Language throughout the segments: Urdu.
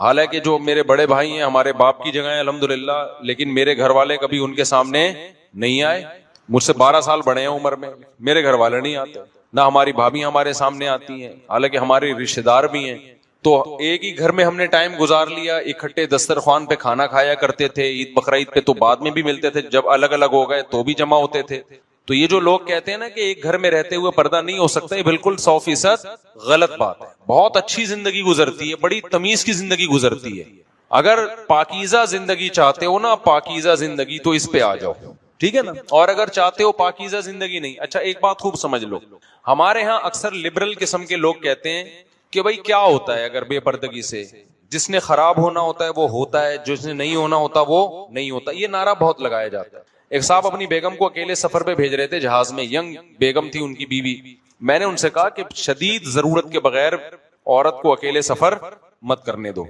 حالانکہ جو میرے بڑے بھائی ہیں ہمارے باپ کی جگہ ہیں الحمدللہ، لیکن میرے گھر والے کبھی ان کے سامنے نہیں آئے. مجھ سے 12 سال بڑے ہیں عمر میں، میرے گھر والے نہیں آتے، نہ ہماری بھابھی ہمارے سامنے آتی ہیں، حالانکہ ہمارے رشتے دار بھی ہیں. تو ایک ہی گھر میں ہم نے ٹائم گزار لیا، اکٹھے دسترخوان پہ کھانا کھایا کرتے تھے. عید بقرعید پہ تو بعد میں بھی ملتے تھے، جب الگ الگ ہو گئے تو بھی جمع ہوتے تھے. تو یہ جو لوگ کہتے ہیں نا کہ ایک گھر میں رہتے ہوئے پردہ نہیں ہو سکتا، یہ بالکل 100% غلط بات ہے. بہت اچھی زندگی گزرتی ہے، بڑی تمیز کی زندگی گزرتی ہے. اگر پاکیزہ زندگی چاہتے ہو نا، پاکیزہ زندگی، تو اس پہ آ جاؤ، ٹھیک ہے نا. اور اگر چاہتے ہو پاکیزہ زندگی نہیں، اچھا ایک بات خوب سمجھ لو، ہمارے ہاں اکثر لبرل قسم کے لوگ کہتے ہیں کہ بھائی کیا ہوتا ہے اگر بے پردگی سے، جس نے خراب ہونا ہوتا ہے وہ ہوتا ہے، جس نے نہیں ہونا ہوتا وہ نہیں ہوتا. یہ نعرہ بہت لگایا جاتا ہے. ایک صاحب اپنی بیگم کو اکیلے سفر پہ بھیج رہے تھے جہاز میں، ینگ بیگم تھی ان کی بیوی. میں نے ان سے کہا کہ شدید ضرورت کے بغیر عورت کو اکیلے سفر مت کرنے دو.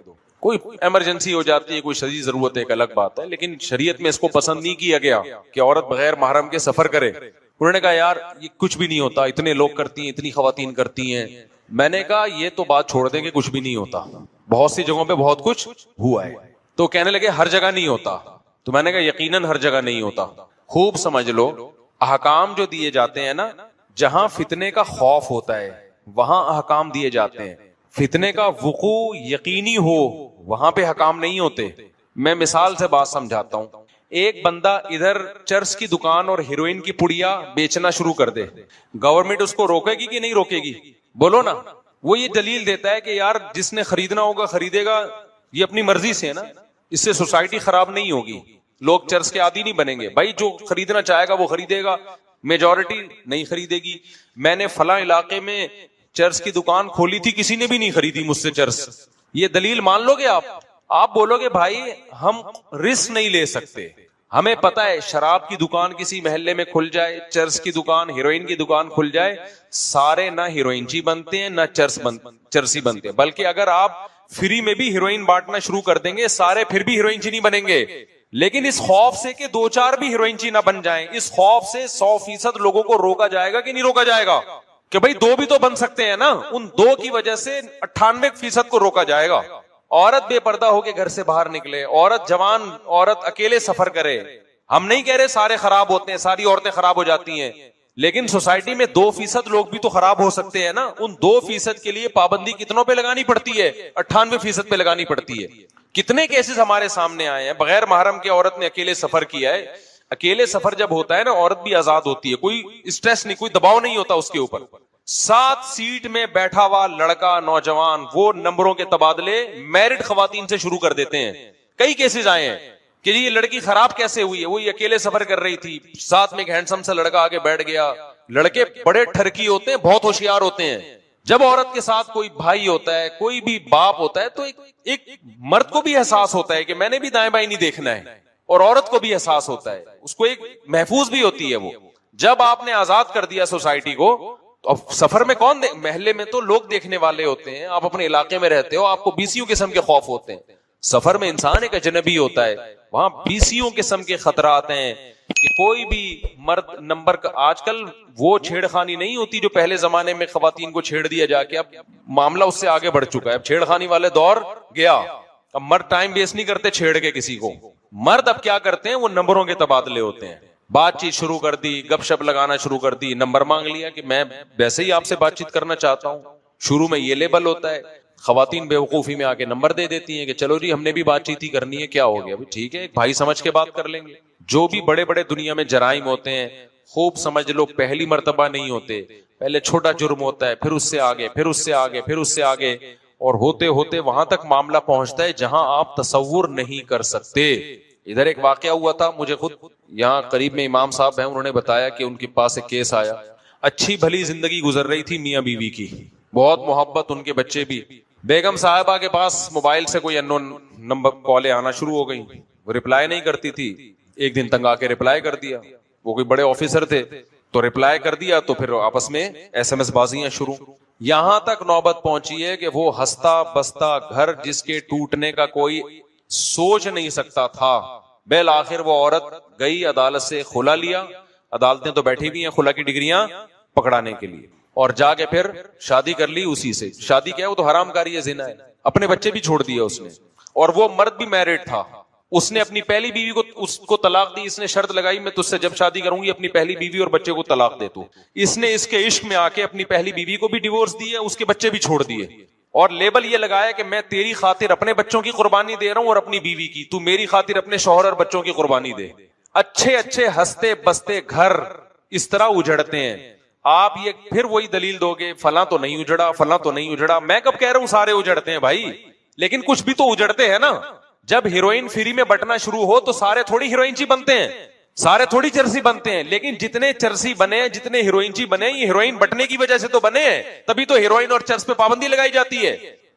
کوئی ایمرجنسی ہو جاتی ہے، کوئی شدید ضرورت ہے، ایک الگ بات ہے، لیکن شریعت میں اس کو پسند نہیں کیا گیا کہ عورت بغیر محرم کے سفر کرے. انہوں نے کہا یار یہ کچھ بھی نہیں ہوتا، اتنے لوگ کرتی ہیں، اتنی خواتین کرتی ہیں. میں نے کہا یہ تو بات چھوڑ دیں کہ کچھ بھی نہیں ہوتا، بہت سی جگہوں پہ بہت کچھ ہوا ہے. تو کہنے لگے ہر جگہ نہیں ہوتا. تو میں نے کہا یقیناً ہر جگہ نہیں ہوتا. خوب سمجھ لو، احکام جو دیے جاتے ہیں نا، جہاں فتنے کا خوف ہوتا ہے وہاں احکام دیے جاتے ہیں. فتنے کا وقوع یقینی ہو وہاں پہ حکام نہیں ہوتے. میں مثال سے بات سمجھاتا ہوں. ایک بندہ ادھر چرس کی دکان اور ہیروئن کی پڑیا بیچنا شروع کر دے، گورنمنٹ اس کو روکے گی کہ نہیں روکے گی؟ بولو نا. وہ یہ دلیل دیتا ہے کہ یار جس نے خریدنا ہوگا خریدے گا، یہ اپنی مرضی سے ہے نا، اس سے سوسائٹی خراب نہیں ہوگی، لوگ چرس کے عادی نہیں بنیں گے. بھائی جو خریدنا چاہے گا وہ خریدے گا، میجورٹی نہیں خریدے گی. میں نے فلاں علاقے میں چرس کی دکان کھولی تھی، کسی نے بھی نہیں خریدی مجھ سے چرس. یہ دلیل مان لو گے آپ بولو گے بھائی ہم رسک نہیں لے سکتے. ہمیں پتا ہے شراب کی دکان کسی محلے میں کھل جائے، چرس کی دکان، ہیروئن کی دکان کھل جائے، سارے نہ ہیروئنچی بنتے ہیں نہ چرسی بنتے ہیں. بلکہ اگر آپ فری میں بھی ہیروئن بانٹنا شروع کر دیں گے، سارے پھر بھی ہیروئنچی نہیں بنیں گے. لیکن اس خوف سے کہ 2-4 بھی ہیروئنچی نہ بن جائیں، اس خوف سے 100% لوگوں کو روکا جائے گا کہ نہیں روکا جائے گا؟ کہ بھائی 2 بھی تو بن سکتے ہیں نا. ان 2 کی وجہ سے 98% کو روکا جائے گا. عورت بے پردہ ہو کے گھر سے باہر نکلے، عورت جوان عورت اکیلے سفر کرے. ہم نہیں کہہ رہے سارے خراب ہوتے ہیں، ساری عورتیں خراب ہو جاتی ہیں، لیکن سوسائٹی میں 2% لوگ بھی تو خراب ہو سکتے ہیں نا. ان 2% کے لیے پابندی کتنوں پہ لگانی پڑتی ہے؟ 98% پہ لگانی پڑتی ہے. کتنے کیسز ہمارے سامنے آئے ہیں بغیر محرم کے عورت نے اکیلے سفر کیا ہے. اکیلے سفر جب ہوتا ہے نا، عورت بھی آزاد ہوتی ہے، کوئی اسٹریس نہیں، کوئی دباؤ نہیں ہوتا اس کے اوپر. 7 سیٹ میں بیٹھا ہوا لڑکا نوجوان وہ نمبروں کے تبادلے میرڈ خواتین سے شروع کر دیتے ہیں. کئی کیسز آئے ہیں کہ یہ لڑکی خراب کیسے ہوئی ہے، وہ اکیلے سفر کر رہی تھی، ساتھ میں ایک ہینڈسم سا لڑکا آگے بیٹھ گیا. لڑکے بڑے ٹھرکی ہوتے ہیں، بہت ہوشیار ہوتے ہیں. جب عورت کے ساتھ کوئی بھائی ہوتا ہے، کوئی بھی باپ ہوتا ہے، تو ایک مرد کو بھی احساس ہوتا ہے کہ میں نے بھی دائیں بائیں نہیں دیکھنا ہے، اور عورت کو بھی احساس ہوتا ہے، اس کو ایک محفوظ بھی ہوتی ہے. وہ جب آپ نے آزاد کر دیا سوسائٹی کو، تو اب سفر میں کون محلے میں تو لوگ دیکھنے والے ہوتے ہیں، آپ اپنے علاقے میں رہتے ہو، آپ کو 20 قسم کے خوف ہوتے ہیں. سفر میں انسان ایک اجنبی ہوتا ہے، وہاں 20 قسم کے خطرات ہیں کہ کوئی بھی مرد نمبر کا. آج کل وہ چھیڑ خانی نہیں ہوتی جو پہلے زمانے میں خواتین کو چھیڑ دیا جا کے. اب معاملہ اس سے آگے بڑھ چکا ہے، اب چھیڑ خانی والے دور گیا. اب مرد ٹائم ویسٹ نہیں کرتے چھیڑ کے کسی کو. مرد اب کیا کرتے ہیں، وہ نمبروں کے تبادلے ہوتے ہیں. بات چیت شروع کر دی، گپ شپ لگانا شروع کر دی، نمبر مانگ لیا کہ میں ویسے ہی آپ سے بات چیت کرنا چاہتا ہوں. شروع میں یہ لیبل ہوتا ہے. خواتین بے وقوفی میں آ کے نمبر دے دیتی ہیں کہ چلو جی ہم نے بھی بات چیت ہی کرنی ہے، کیا ہو گیا ٹھیک ہے، بھائی سمجھ کے بات کر لیں گے. جو بھی بڑے بڑے دنیا میں جرائم ہوتے ہیں، خوب سمجھ لو پہلی مرتبہ نہیں ہوتے، پہلے چھوٹا جرم ہوتا ہے، پھر اس سے آگے، پھر اس سے آگے، پھر اس سے آگے، اور ہوتے ہوتے وہاں تک معاملہ پہنچتا ہے جہاں آپ تصور نہیں کر سکتے. ادھر ایک واقعہ ہوا تھا، مجھے خود یہاں قریب میں امام صاحب ہیں، انہوں نے بتایا کہ ان کے پاس ایک کیس آیا. اچھی بھلی زندگی گزر رہی تھی میاں بیوی کی، بہت محبت، ان کے بچے بھی. بیگم صاحبہ کے پاس موبائل سے کوئی انون نمبر کالیں آنا شروع ہو گئی، وہ رپلائی نہیں کرتی تھی. ایک دن تنگ آ کے رپلائی کر دیا، وہ کوئی بڑے آفیسر تھے تو رپلائی کر دیا، تو پھر آپس میں SMS بازیاں شروع. یہاں تک نوبت پہنچی ہے کہ وہ ہنستا بستا گھر جس کے ٹوٹنے کا کوئی سوچ نہیں سکتا تھا، بالآخر وہ عورت گئی عدالت سے خلا لیا. عدالتیں تو بیٹھی بھی ہیں خلا کی ڈگریاں پکڑانے کے لیے، اور جا کے پھر شادی کر لی اسی سے. شادی کیا ہے، وہ تو حرام کاری ہے، زنا ہے. اپنے بچے بھی چھوڑ دیے اس نے. اور وہ مرد بھی میرڈ تھا, اس نے اپنی پہلی بیوی کو اس کو طلاق دی. اس نے شرط لگائی میں تجھ سے جب شادی کروں گی اپنی پہلی بیوی اور بچے کو طلاق دے تو. اس نے اس کے عشق میں آ کے اپنی پہلی بیوی کو بھی ڈیورس دیے, اس کے بچے بھی چھوڑ دیے, اور لیبل یہ لگایا کہ میں تیری خاطر اپنے بچوں کی قربانی دے رہا ہوں اور اپنی بیوی کی, تو میری خاطر اپنے شوہر اور بچوں کی قربانی دے. اچھے اچھے ہنستے بستے گھر اس طرح اجڑتے ہیں. آپ یہ پھر وہی دلیل دو گے فلاں تو نہیں اجڑا, فلاں تو نہیں اجڑا. میں کب کہہ رہا ہوں سارے اجڑتے ہیں بھائی, لیکن کچھ بھی تو اجڑتے ہیں نا. جب ہیروئن فری میں بٹنا شروع ہو تو سارے تھوڑی ہیروئنچی بنتے ہیں, سارے تھوڑی چرسی بنتے ہیں. لیکن جتنے چرسی بنے, جتنے ہیروئنچی بنے, یہ ہیروئن بٹنے کی وجہ سے تو بنے ہیں, تبھی تو ہیروئن اور چرس پہ پابندی لگائی جاتی ہے.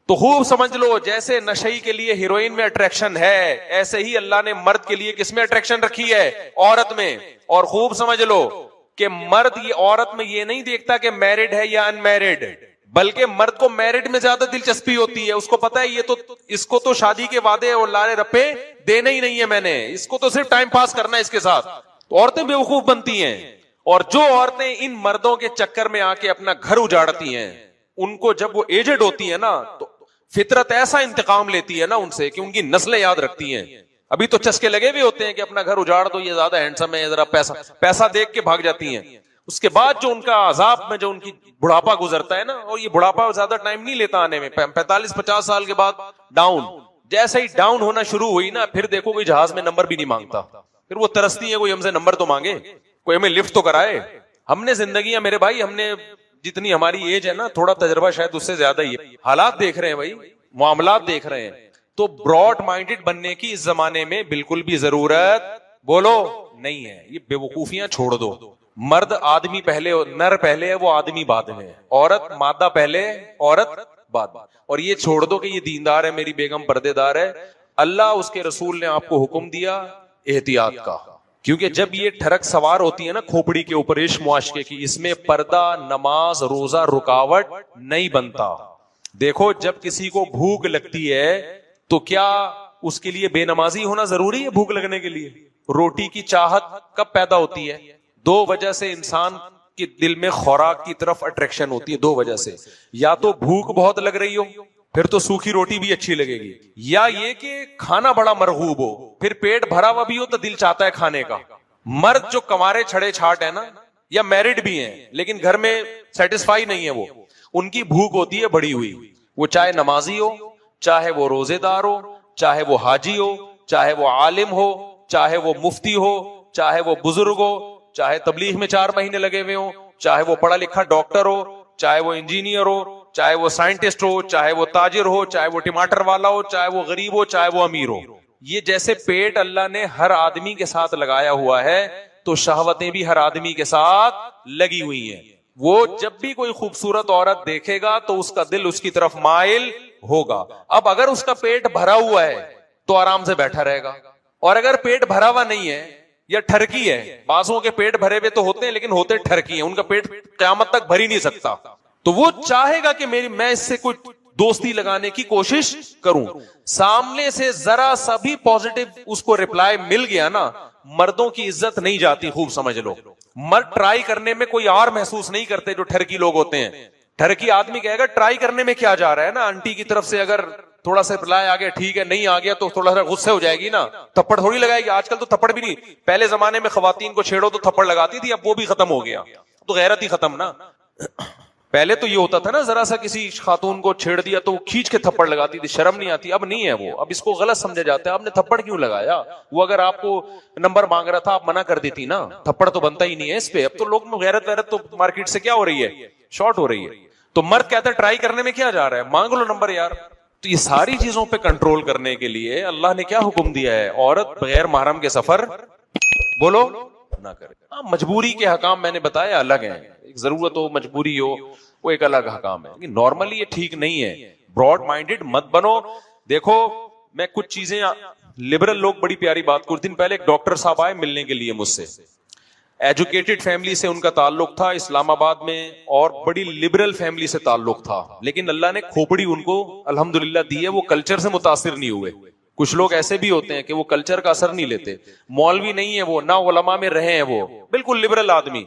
تو خوب سمجھ لو, جیسے نشئی کے لیے ہیروئن میں اٹریکشن ہے, ایسے ہی اللہ نے مرد کے لیے کس میں اٹریکشن رکھی ہے؟ عورت میں. اور خوب سمجھ لو کہ مرد یہ عورت میں یہ نہیں دیکھتا کہ میرڈ ہے یا ان میرڈ, بلکہ مرد کو میرڈ میں زیادہ دلچسپی ہوتی ہے. اس کو پتا ہے یہ تو اس کو تو شادی کے وعدے اور لارے رپے دینے ہی نہیں ہے میں نے, اس کو تو صرف ٹائم پاس کرنا ہے اس کے ساتھ. تو عورتیں بیوقوف بنتی ہیں, اور جو عورتیں ان مردوں کے چکر میں آ کے اپنا گھر اجاڑتی ہیں, ان کو جب وہ ایجڈ ہوتی ہے نا تو فطرت ایسا انتقام لیتی ہے نا ان سے کہ ان کی نسلیں یاد رکھتی ہیں. ابھی تو چسکے لگے ہوئے ہوتے ہیں کہ اپنا گھر اجاڑ دو, یہ زیادہ ہینڈسم ہے, ذرا پیسہ دیکھ کے بھاگ جاتی ہیں. اس کے بعد جو ان کا عذاب میں جو ان کی بڑھاپا گزرتا ہے نا, اور یہ بڑھاپا زیادہ ٹائم نہیں لیتا آنے میں, 45-50 سال کے بعد ڈاؤن. جیسے ہی ڈاؤن ہونا شروع ہوئی نا, پھر دیکھو کوئی جہاز میں نمبر بھی نہیں مانگتا, پھر وہ ترستی ہے کوئی ہم سے نمبر تو مانگے, کوئی ہمیں لفٹ تو کرائے. ہم نے زندگیاں میرے بھائی, ہم نے جتنی ہماری ایج ہے نا, تھوڑا تجربہ شاید اس سے زیادہ ہی ہے. حالات دیکھ رہے ہیں بھائی, معاملات دیکھ رہے ہیں. تو براڈ مائنڈڈ بننے کی اس زمانے میں بالکل بھی ضرورت بولو نہیں ہے. یہ بے وقوفیاں چھوڑ دو. مرد آدمی پہلے, نر پہلے ہے, وہ آدمی بعد میں. عورت مادہ پہلے, عورت بعد. اور یہ چھوڑ دو کہ یہ دیندار ہے, میری بیگم پردے دار ہے. اللہ اس کے رسول نے آپ کو حکم دیا احتیاط کا, کیونکہ جب یہ ٹھڑک سوار ہوتی ہے نا کھوپڑی کے اوپر عشق معاشقے کی, اس میں پردہ, نماز, روزہ رکاوٹ نہیں بنتا. دیکھو جب کسی کو بھوک لگتی ہے تو کیا اس کے لیے بے نمازی ہونا ضروری ہے؟ بھوک لگنے کے لیے روٹی کی چاہت کب پیدا ہوتی ہے؟ دو وجہ سے انسان کے دل میں خوراک کی طرف اٹریکشن ہوتی ہے, دو وجہ سے. یا تو بھوک بہت لگ رہی ہو, پھر تو سوکھی روٹی بھی اچھی لگے گی, یا یہ کہ کھانا بڑا مرغوب ہو, پھر پیٹ بھرا ہوا بھی ہو تو دل چاہتا ہے کھانے کا. مرد جو کنوارے چھڑے چھاٹ ہے نا, یا میرڈ بھی ہیں لیکن گھر میں سیٹسفائی نہیں ہے, وہ ان کی بھوک ہوتی ہے بڑی ہوئی. وہ چاہے نمازی ہو, چاہے وہ روزے دار ہو, چاہے وہ حاجی ہو, چاہے وہ عالم ہو, چاہے وہ مفتی ہو, چاہے وہ بزرگ ہو, چاہے تبلیغ میں 4 مہینے لگے ہوئے ہوں, چاہے وہ پڑھا لکھا ڈاکٹر ہو, چاہے وہ انجینئر ہو, چاہے وہ سائنٹسٹ ہو, چاہے وہ تاجر ہو, چاہے وہ ٹماٹر والا ہو, چاہے وہ غریب ہو, چاہے وہ امیر ہو. یہ جیسے پیٹ اللہ نے ہر آدمی کے ساتھ لگایا ہوا ہے, تو شہوتیں بھی ہر آدمی کے ساتھ لگی ہوئی ہیں. وہ جب بھی کوئی خوبصورت عورت دیکھے گا تو اس کا دل اس کی طرف مائل ہوگا. اب اگر اس کا پیٹ بھرا ہوا ہے تو آرام سے بیٹھا رہے گا, اور اگر پیٹ بھرا ہوا نہیں ہے یا ٹھرکی ہے, بازوں کے پیٹ بھرے ہوئے تو ہوتے ہیں لیکن ہوتے ٹھرکی ہیں, ان کا پیٹ قیامت تک بھر ہی نہیں سکتا, تو وہ چاہے گا کہ میں اس سے کوئی دوستی لگانے کی کوشش کروں. سامنے سے ذرا سا بھی پازیٹو اس کو ریپلائی مل گیا نا, مردوں کی عزت نہیں جاتی. خوب سمجھ لو, مرد ٹرائی کرنے میں کوئی اور محسوس نہیں کرتے جو ٹھرکی لوگ ہوتے ہیں. ٹھرکی آدمی کہے گا ٹرائی کرنے میں کیا جا رہا ہے نا, آنٹی کی طرف سے اگر تھوڑا سا رپلائی آ گیا ٹھیک ہے, نہیں آ گیا تو تھوڑا سا غصے ہو جائے گی نا, تھپڑ تھوڑی لگائے گی. آج کل تو تھپڑ بھی نہیں, پہلے زمانے میں خواتین کو چھیڑو تو تھپڑ لگاتی تھی, اب وہ بھی ختم ہو گیا, تو غیرت ہی ختم نا. پہلے تو یہ ہوتا تھا نا, ذرا سا کسی خاتون کو چھیڑ دیا تو وہ کھینچ کے تھپڑ لگاتی تھی, شرم نہیں آتی. اب نہیں ہے وہ, اب اس کو غلط سمجھا جاتا ہے, آپ نے تھپڑ کیوں لگایا؟ وہ اگر آپ کو نمبر مانگ رہا تھا آپ منع کر دیتی نا, تھپڑ تو بنتا ہی نہیں ہے اس پہ. اب تو لوگ میں غیرت تو مارکیٹ سے کیا ہو رہی ہے, شارٹ ہو رہی ہے. تو مرد کہتا ہے ٹرائی کرنے میں کیا جا رہا ہے, مانگ لو نمبر یار. تو یہ ساری چیزوں پہ کنٹرول کرنے کے لیے اللہ نے کیا حکم دیا ہے, عورت بغیر محرم کے سفر بولو نہ کرے. مجبوری کے حکام میں نے بتایا الگ ہیں, ایک ضرورت ہو, مجبوری ہو, وہ ایک الگ حکام ہے. نارملی یہ ٹھیک نہیں ہے, براڈ مائنڈڈ مت بنو. دیکھو میں کچھ چیزیں, لبرل لوگ بڑی پیاری بات, کچھ دن پہلے ایک ڈاکٹر صاحب آئے ملنے کے لیے مجھ سے, ایجوکیٹڈ فیملی سے ان کا تعلق تھا اسلام آباد میں, اور بڑی لبرل فیملی سے تعلق تھا, لیکن اللہ نے کھوپڑی ان کو الحمدللہ دی ہے, وہ کلچر سے متاثر نہیں ہوئے. کچھ لوگ ایسے بھی ہوتے ہیں کہ وہ کلچر کا اثر نہیں لیتے, مولوی نہیں ہے وہ, نہ علماء میں رہے ہیں, وہ بالکل لبرل آدمی,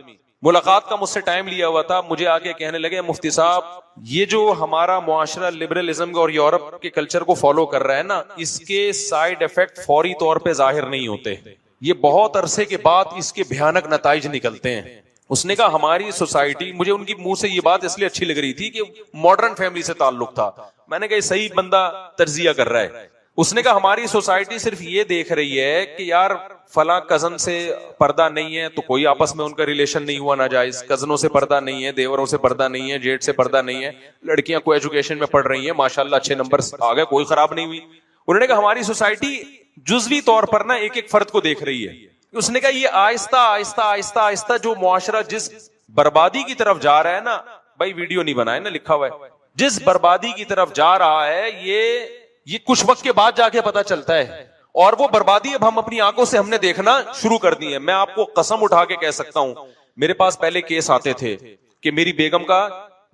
ملاقات کا مجھ سے ٹائم لیا ہوا تھا, مجھے آ کے کہنے لگے مفتی صاحب یہ جو ہمارا معاشرہ لبرلزم کا اور یورپ کے کلچر کو فالو کر رہا ہے نا, اس کے سائیڈ افیکٹ فوری طور پہ ظاہر نہیں ہوتے, یہ بہت عرصے کے بعد اس کے بھیانک نتائج نکلتے ہیں. اس نے کہا ہماری سوسائٹی, مجھے ان کی منہ سے یہ بات اس لیے اچھی لگ رہی تھی کہ ماڈرن فیملی سے تعلق تھا, میں نے کہا یہ صحیح بندہ تجزیہ کر رہا ہے. اس نے کہا ہماری سوسائٹی صرف یہ دیکھ رہی ہے کہ یار فلاں کزن سے پردہ نہیں ہے تو کوئی آپس میں ان کا ریلیشن نہیں ہوا ناجائز, کزنوں سے پردہ نہیں ہے, دیوروں سے پردہ نہیں ہے, جیٹ سے پردہ نہیں ہے, لڑکیاں کو ایجوکیشن میں پڑھ رہی ہیں ماشاءاللہ اچھے نمبر آ گئے, کوئی خراب نہیں ہوئی. انہوں نے کہا ہماری سوسائٹی جزوی طور پر نا ایک ایک فرد کو دیکھ رہی ہے. اس نے کہا یہ آہستہ آہستہ آہستہ آہستہ جو معاشرہ جس بربادی کی طرف جا رہا ہے نا, بھائی ویڈیو نہیں بنائے نا, لکھا ہوا ہے, جس بربادی کی طرف جا رہا ہے یہ کچھ وقت کے بعد جا کے پتا چلتا ہے, اور وہ بربادی اب ہم اپنی آنکھوں سے ہم نے دیکھنا شروع کر دی ہے. میں آپ کو قسم اٹھا کے کہہ سکتا ہوں, میرے پاس پہلے کیس آتے تھے کہ میری بیگم کا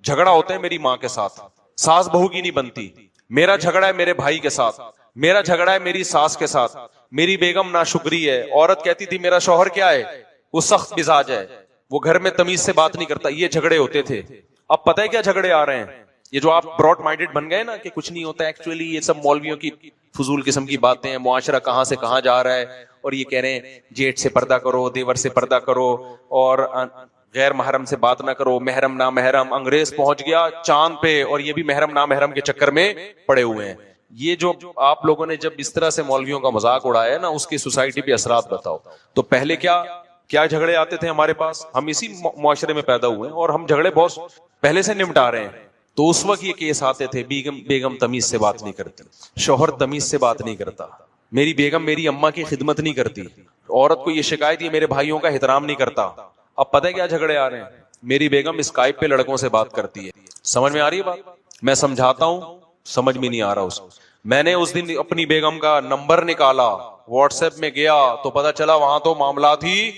جھگڑا ہوتا ہے میری ماں کے ساتھ, ساس بہو کی نہیں بنتی, میرا جھگڑا ہے میرے بھائی کے ساتھ, میرا جھگڑا ہے میری ساس کے ساتھ, میری بیگم ناشکری ہے, عورت کہتی تھی میرا شوہر کیا ہے, وہ سخت مزاج ہے, وہ گھر میں تمیز سے بات نہیں کرتا. یہ جھگڑے ہوتے تھے. اب پتہ ہے کیا جھگڑے آ رہے ہیں, یہ جو آپ براڈ مائنڈڈ بن گئے نا کہ کچھ نہیں ہوتا, ایکچولی یہ سب مولویوں کی فضول قسم کی باتیں ہیں, معاشرہ کہاں سے کہاں جا رہا ہے, اور یہ کہہ رہے ہیں جیٹ سے پردہ کرو, دیور سے پردہ کرو, اور غیر محرم سے بات نہ کرو, محرم نہ محرم. انگریز پہنچ گیا چاند پہ اور یہ بھی محرم نہ محرم کے چکر میں پڑے ہوئے ہیں. یہ جو آپ لوگوں نے جب اس طرح سے مولویوں کا مذاق اڑایا ہے نا, اس کی سوسائٹی پہ اثرات بتاؤ. تو پہلے کیا جھگڑے آتے تھے ہمارے پاس, ہم اسی معاشرے میں پیدا ہوئے ہیں اور ہم جھگڑے بہت پہلے سے نمٹا رہے ہیں. تو اس وقت یہ کیس آتے تھے, بیگم تمیز سے بات نہیں کرتی, شوہر تمیز سے بات نہیں کرتا, میری بیگم میری اماں کی خدمت نہیں کرتی, عورت کو یہ شکایت یہ میرے بھائیوں کا احترام نہیں کرتا. اب پتہ ہے کیا جھگڑے آ رہے ہیں, میری بیگم اسکائپ پہ لڑکوں سے بات کرتی ہے. سمجھ میں آ رہی ہے بات؟ میں سمجھاتا ہوں, سمجھ میں نہیں آ رہا اس. میں نے اس دن اپنی بیگم کا نمبر نکالا, واٹس ایپ میں گیا تو پتا چلا وہاں تو معاملات ہی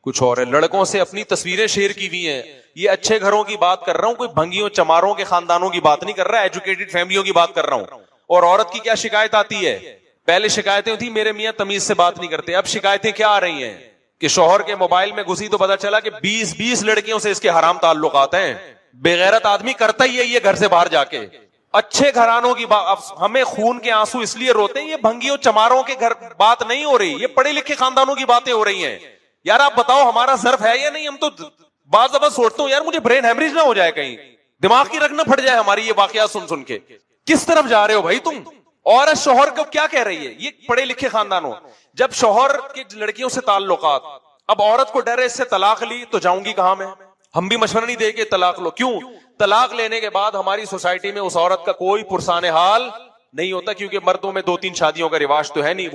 کچھ اور ہے. لڑکوں سے اپنی تصویریں شیئر کی ہوئی ہیں. یہ اچھے گھروں کی بات کر رہا ہوں, کوئی بھنگیوں چماروں کے خاندانوں کی بات نہیں کر رہا, ایجوکیٹڈ فیملیوں کی بات کر رہا ہوں. اور عورت کی کیا شکایت آتی ہے, پہلے شکایتیں تھی میرے میاں تمیز سے بات نہیں کرتے, اب شکایتیں کیا آ رہی ہیں کہ شوہر کے موبائل میں گھسی تو پتا چلا کہ 20 لڑکیوں سے اس کے حرام تعلقات ہیں. بےغیرت آدمی کرتا ہی ہے یہ گھر سے باہر جا کے. اچھے گھرانوں کی بات, ہمیں خون کے آنسو اس لیے روتے ہیں, یہ بھنگیوں چماروں کے گھر بات نہیں ہو رہی, یہ پڑھے لکھے خاندانوں کی باتیں ہو رہی ہیں. یار آپ بتاؤ ہمارا ظرف ہے یا نہیں؟ ہم تو بعض دفعہ سوچتا ہوں یار مجھے برین ہیمریج نہ ہو جائے, کہیں دماغ کی رگ نہ پھٹ جائے ہماری یہ واقعات سن کے. کس طرف جا رہے ہو بھائی تم؟ عورت شوہر کو کیا کہہ رہی ہے, یہ پڑھے لکھے خاندانوں, جب شوہر کے لڑکیوں سے تعلقات, اب عورت کو ڈر ہے اس سے طلاق لی تو جاؤں گی کہاں میں, ہم بھی مشورہ نہیں دے کے طلاق لو. کیوں؟ طلاق لینے کے بعد ہماری سوسائٹی میں اس عورت کا کوئی پرسان حال نہیں ہوتا, کیونکہ مردوں میں 2-3 شادیوں کا رواج تو ہے نہیں.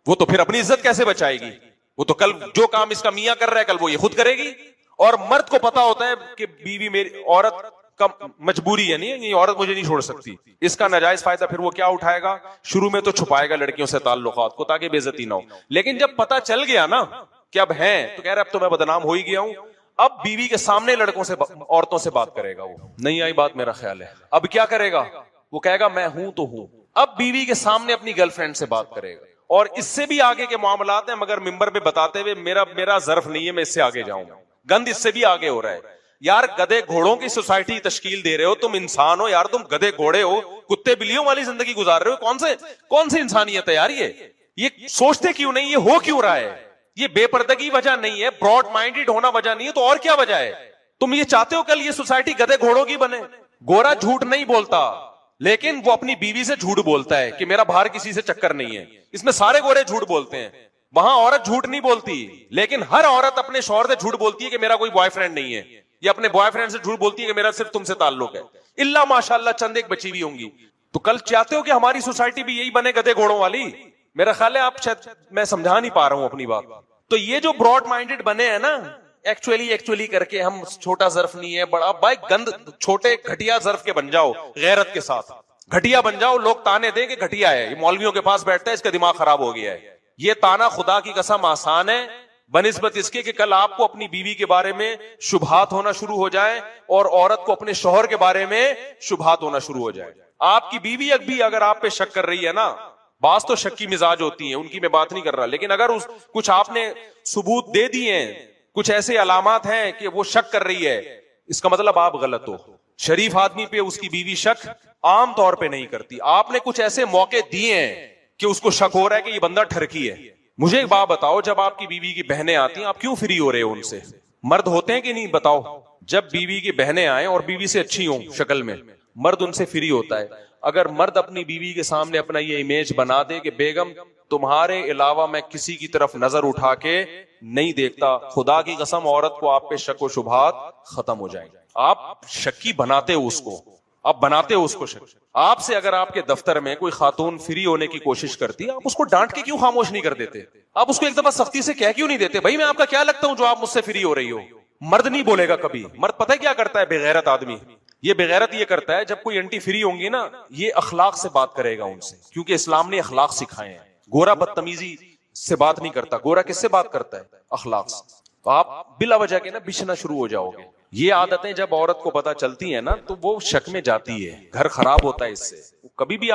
وہ تو پھر اپنی عزت کیسے بچائے گی, وہ تو کل جو کام اس کا میاں کر رہا ہے کل وہ یہ خود کرے گی. اور مرد کو پتا ہوتا ہے کہ بیوی میری, عورت کا مجبوری ہے, نہیں یہ عورت مجھے نہیں چھوڑ سکتی. اس کا ناجائز فائدہ پھر وہ کیا اٹھائے گا, شروع میں تو چھپائے گا لڑکیوں سے تعلقات کو تاکہ بے عزتی نہ ہو. لیکن جب پتا چل گیا نا کہ اب ہیں, تو کہہ رہا اب تو میں بدنام ہو ہی گیا ہوں, اب بیوی کے سامنے لڑکوں سے عورتوں سے بات کرے گا. وہ نہیں آئی بات میرا خیال ہے. اب کیا کرے گا, وہ کہے گا میں ہوں تو ہوں. اب بیوی کے سامنے اپنی گرل فرینڈ سے بات کرے گا, اور اس سے بھی آگے کے معاملات ہیں, مگر ممبر پہ بتاتے ہوئے میرا ظرف نہیں ہے, میں اس سے آگے جاؤں گا. گند اس سے بھی آگے ہو رہا ہے. یار گدے گھوڑوں کی سوسائٹی تشکیل دے رہے ہو, تم انسان ہو یار, تم گدے گھوڑے ہو, کتے بلیوں والی زندگی گزار رہے ہو. کون سی انسانیت ہے یار یہ سوچتے کیوں نہیں, یہ ہو کیوں رہا ہے؟ یہ بے پردگی وجہ نہیں ہے, براڈ مائنڈڈ ہونا وجہ نہیں ہے, تو اور کیا وجہ ہے؟ تم یہ چاہتے ہو کل یہ سوسائٹی گدے گھوڑوں کی بنے. گورا جھوٹ نہیں بولتا, لیکن وہ اپنی بیوی سے جھوٹ بولتا ہے کہ میرا باہر کسی سے چکر نہیں ہے. اس میں سارے گورے جھوٹ بولتے ہیں. وہاں عورت جھوٹ نہیں بولتی, لیکن ہر عورت اپنے شوہر سے جھوٹ بولتی ہے کہ میرا کوئی بوائے فرینڈ نہیں ہے, یا اپنے بوائے فرینڈ سے جھوٹ بولتی ہے کہ میرا صرف تم سے تعلق ہے. اللہ ماشاءاللہ چند ایک بچی بھی ہوں گی. تو کل چاہتے ہو کہ ہماری سوسائٹی بھی یہی بنے گدے گھوڑوں والی؟ میرا خیال ہے آپ شاید میں سمجھا نہیں پا رہا ہوں اپنی بات. تو یہ جو براڈ مائنڈڈ بنے ہیں نا, ایکچولی کر کے, ہم چھوٹا ظرف نہیں ہے بڑا, بھائی گند چھوٹے گھٹیا ظرف کے بن جاؤ, غیرت کے ساتھ گھٹیا بن جاؤ, لوگ تانے دیں کہ گھٹیا ہے, یہ مولویوں کے پاس بیٹھتا ہے, اس کا دماغ خراب ہو گیا ہے. یہ تانا خدا کی قسم آسان ہے بنسبت اس کے کہ کل آپ کو اپنی بیوی کے بارے میں شبہات ہونا شروع ہو جائیں, اور عورت کو اپنے شوہر کے بارے میں شبہات ہونا شروع ہو جائے. آپ کی بیوی بھی اگر آپ پہ شک کر رہی ہے نا, بعض تو شکی مزاج ہوتی ہیں, ان کی میں بات نہیں کر رہا, لیکن اگر کچھ آپ نے ثبوت دے دیے ہیں کچھ ایسے علامات ہیں کہ وہ شک کر رہی ہے, اس کا مطلب آپ غلط ہو. شریف آدمی پہ اس کی بیوی شک عام طور پہ نہیں کرتی. آپ نے کچھ ایسے موقع دیے ہیں کہ اس کو شک ہو رہا ہے کہ یہ بندہ ٹھرکی ہے. مجھے ایک بات بتاؤ, جب آپ کی بیوی کی بہنیں آتی ہیں آپ کیوں فری ہو رہے ہو ان سے؟ مرد ہوتے ہیں کہ نہیں بتاؤ؟ جب بیوی کی بہنیں آئیں اور بیوی سے اچھی ہوں شکل میں, مرد ان سے فری ہوتا ہے. اگر مرد اپنی بیوی کے سامنے اپنا یہ امیج بنا دے کہ بیگم تمہارے علاوہ میں کسی کی طرف نظر اٹھا کے نہیں دیکھتا, خدا کی قسم عورت کو آپ پہ شک و شبہات ختم ہو جائیں گے. آپ شکی بناتے ہو اس کو, آپ بناتے ہو اس کو شک. آپ سے اگر آپ کے دفتر میں کوئی خاتون فری ہونے کی کوشش کرتی ہے, آپ اس کو ڈانٹ کے کیوں خاموش نہیں کر دیتے؟ آپ اس کو ایک دفعہ سختی سے کہہ کیوں نہیں دیتے بھائی میں آپ کا کیا لگتا ہوں جو آپ مجھ سے فری ہو رہی ہو؟ مرد نہیں بولے گا کبھی. مرد پتہ ہے کیا کرتا ہے؟ بغیرت آدمی یہ بغیرت یہ کرتا ہے, جب کوئی انٹی فری ہوں گی نا یہ اخلاق سے بات کرے گا ان سے, کیونکہ اسلام نے اخلاق سکھائے ہیں. گورا بدتمیزی سے بات نہیں کرتا, گورا کس سے بات کرتا ہے؟ اخلاق سے. تو آپ بلا وجہ کے نا بچنا شروع ہو جاؤ گے. یہ عادتیں جب عورت کو پتہ چلتی ہیں نا تو وہ شک میں جاتی ہے, گھر خراب ہوتا ہے اس سے. کبھی بھی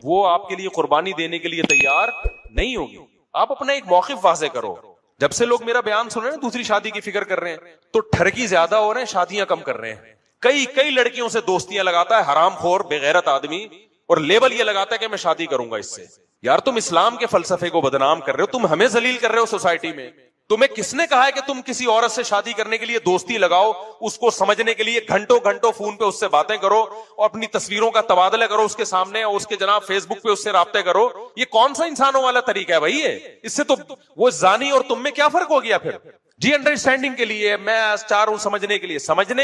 وہ آپ کے لیے قربانی دینے کے لیے تیار نہیں ہوگی. آپ اپنا ایک موقف واضح کرو. جب سے لوگ میرا بیان سن رہے ہیں دوسری شادی کی فکر کر رہے ہیں تو ٹھرکی زیادہ ہو رہے ہیں, شادیاں کم کر رہے ہیں. کئی لڑکیوں سے دوستیاں لگاتا ہے حرام خور بغیرت آدمی, اور لیبل یہ لگاتا ہے کہ میں شادی کروں گا اس سے. یار تم اسلام کے فلسفے کو بدنام کر رہے ہو, تم ہمیں ذلیل کر رہے ہو سوسائٹی میں. تمہیں کس نے کہا ہے کہ تم کسی عورت سے شادی کرنے کے لیے دوستی لگاؤ, اس کو سمجھنے کے لیے گھنٹوں فون پہ اس سے باتیں کرو اور اپنی تصویروں کا تبادلہ کرو اس کے سامنے, اور اس کے جناب فیس بک پہ اس سے رابطے کرو؟ یہ کون سا انسانوں والا طریقہ ہے بھائی؟ اس سے تو وہ زانی اور تم میں کیا فرق ہو گیا پھر؟ جی انڈرسٹینڈنگ کے لیے میں چار ہوں, سمجھنے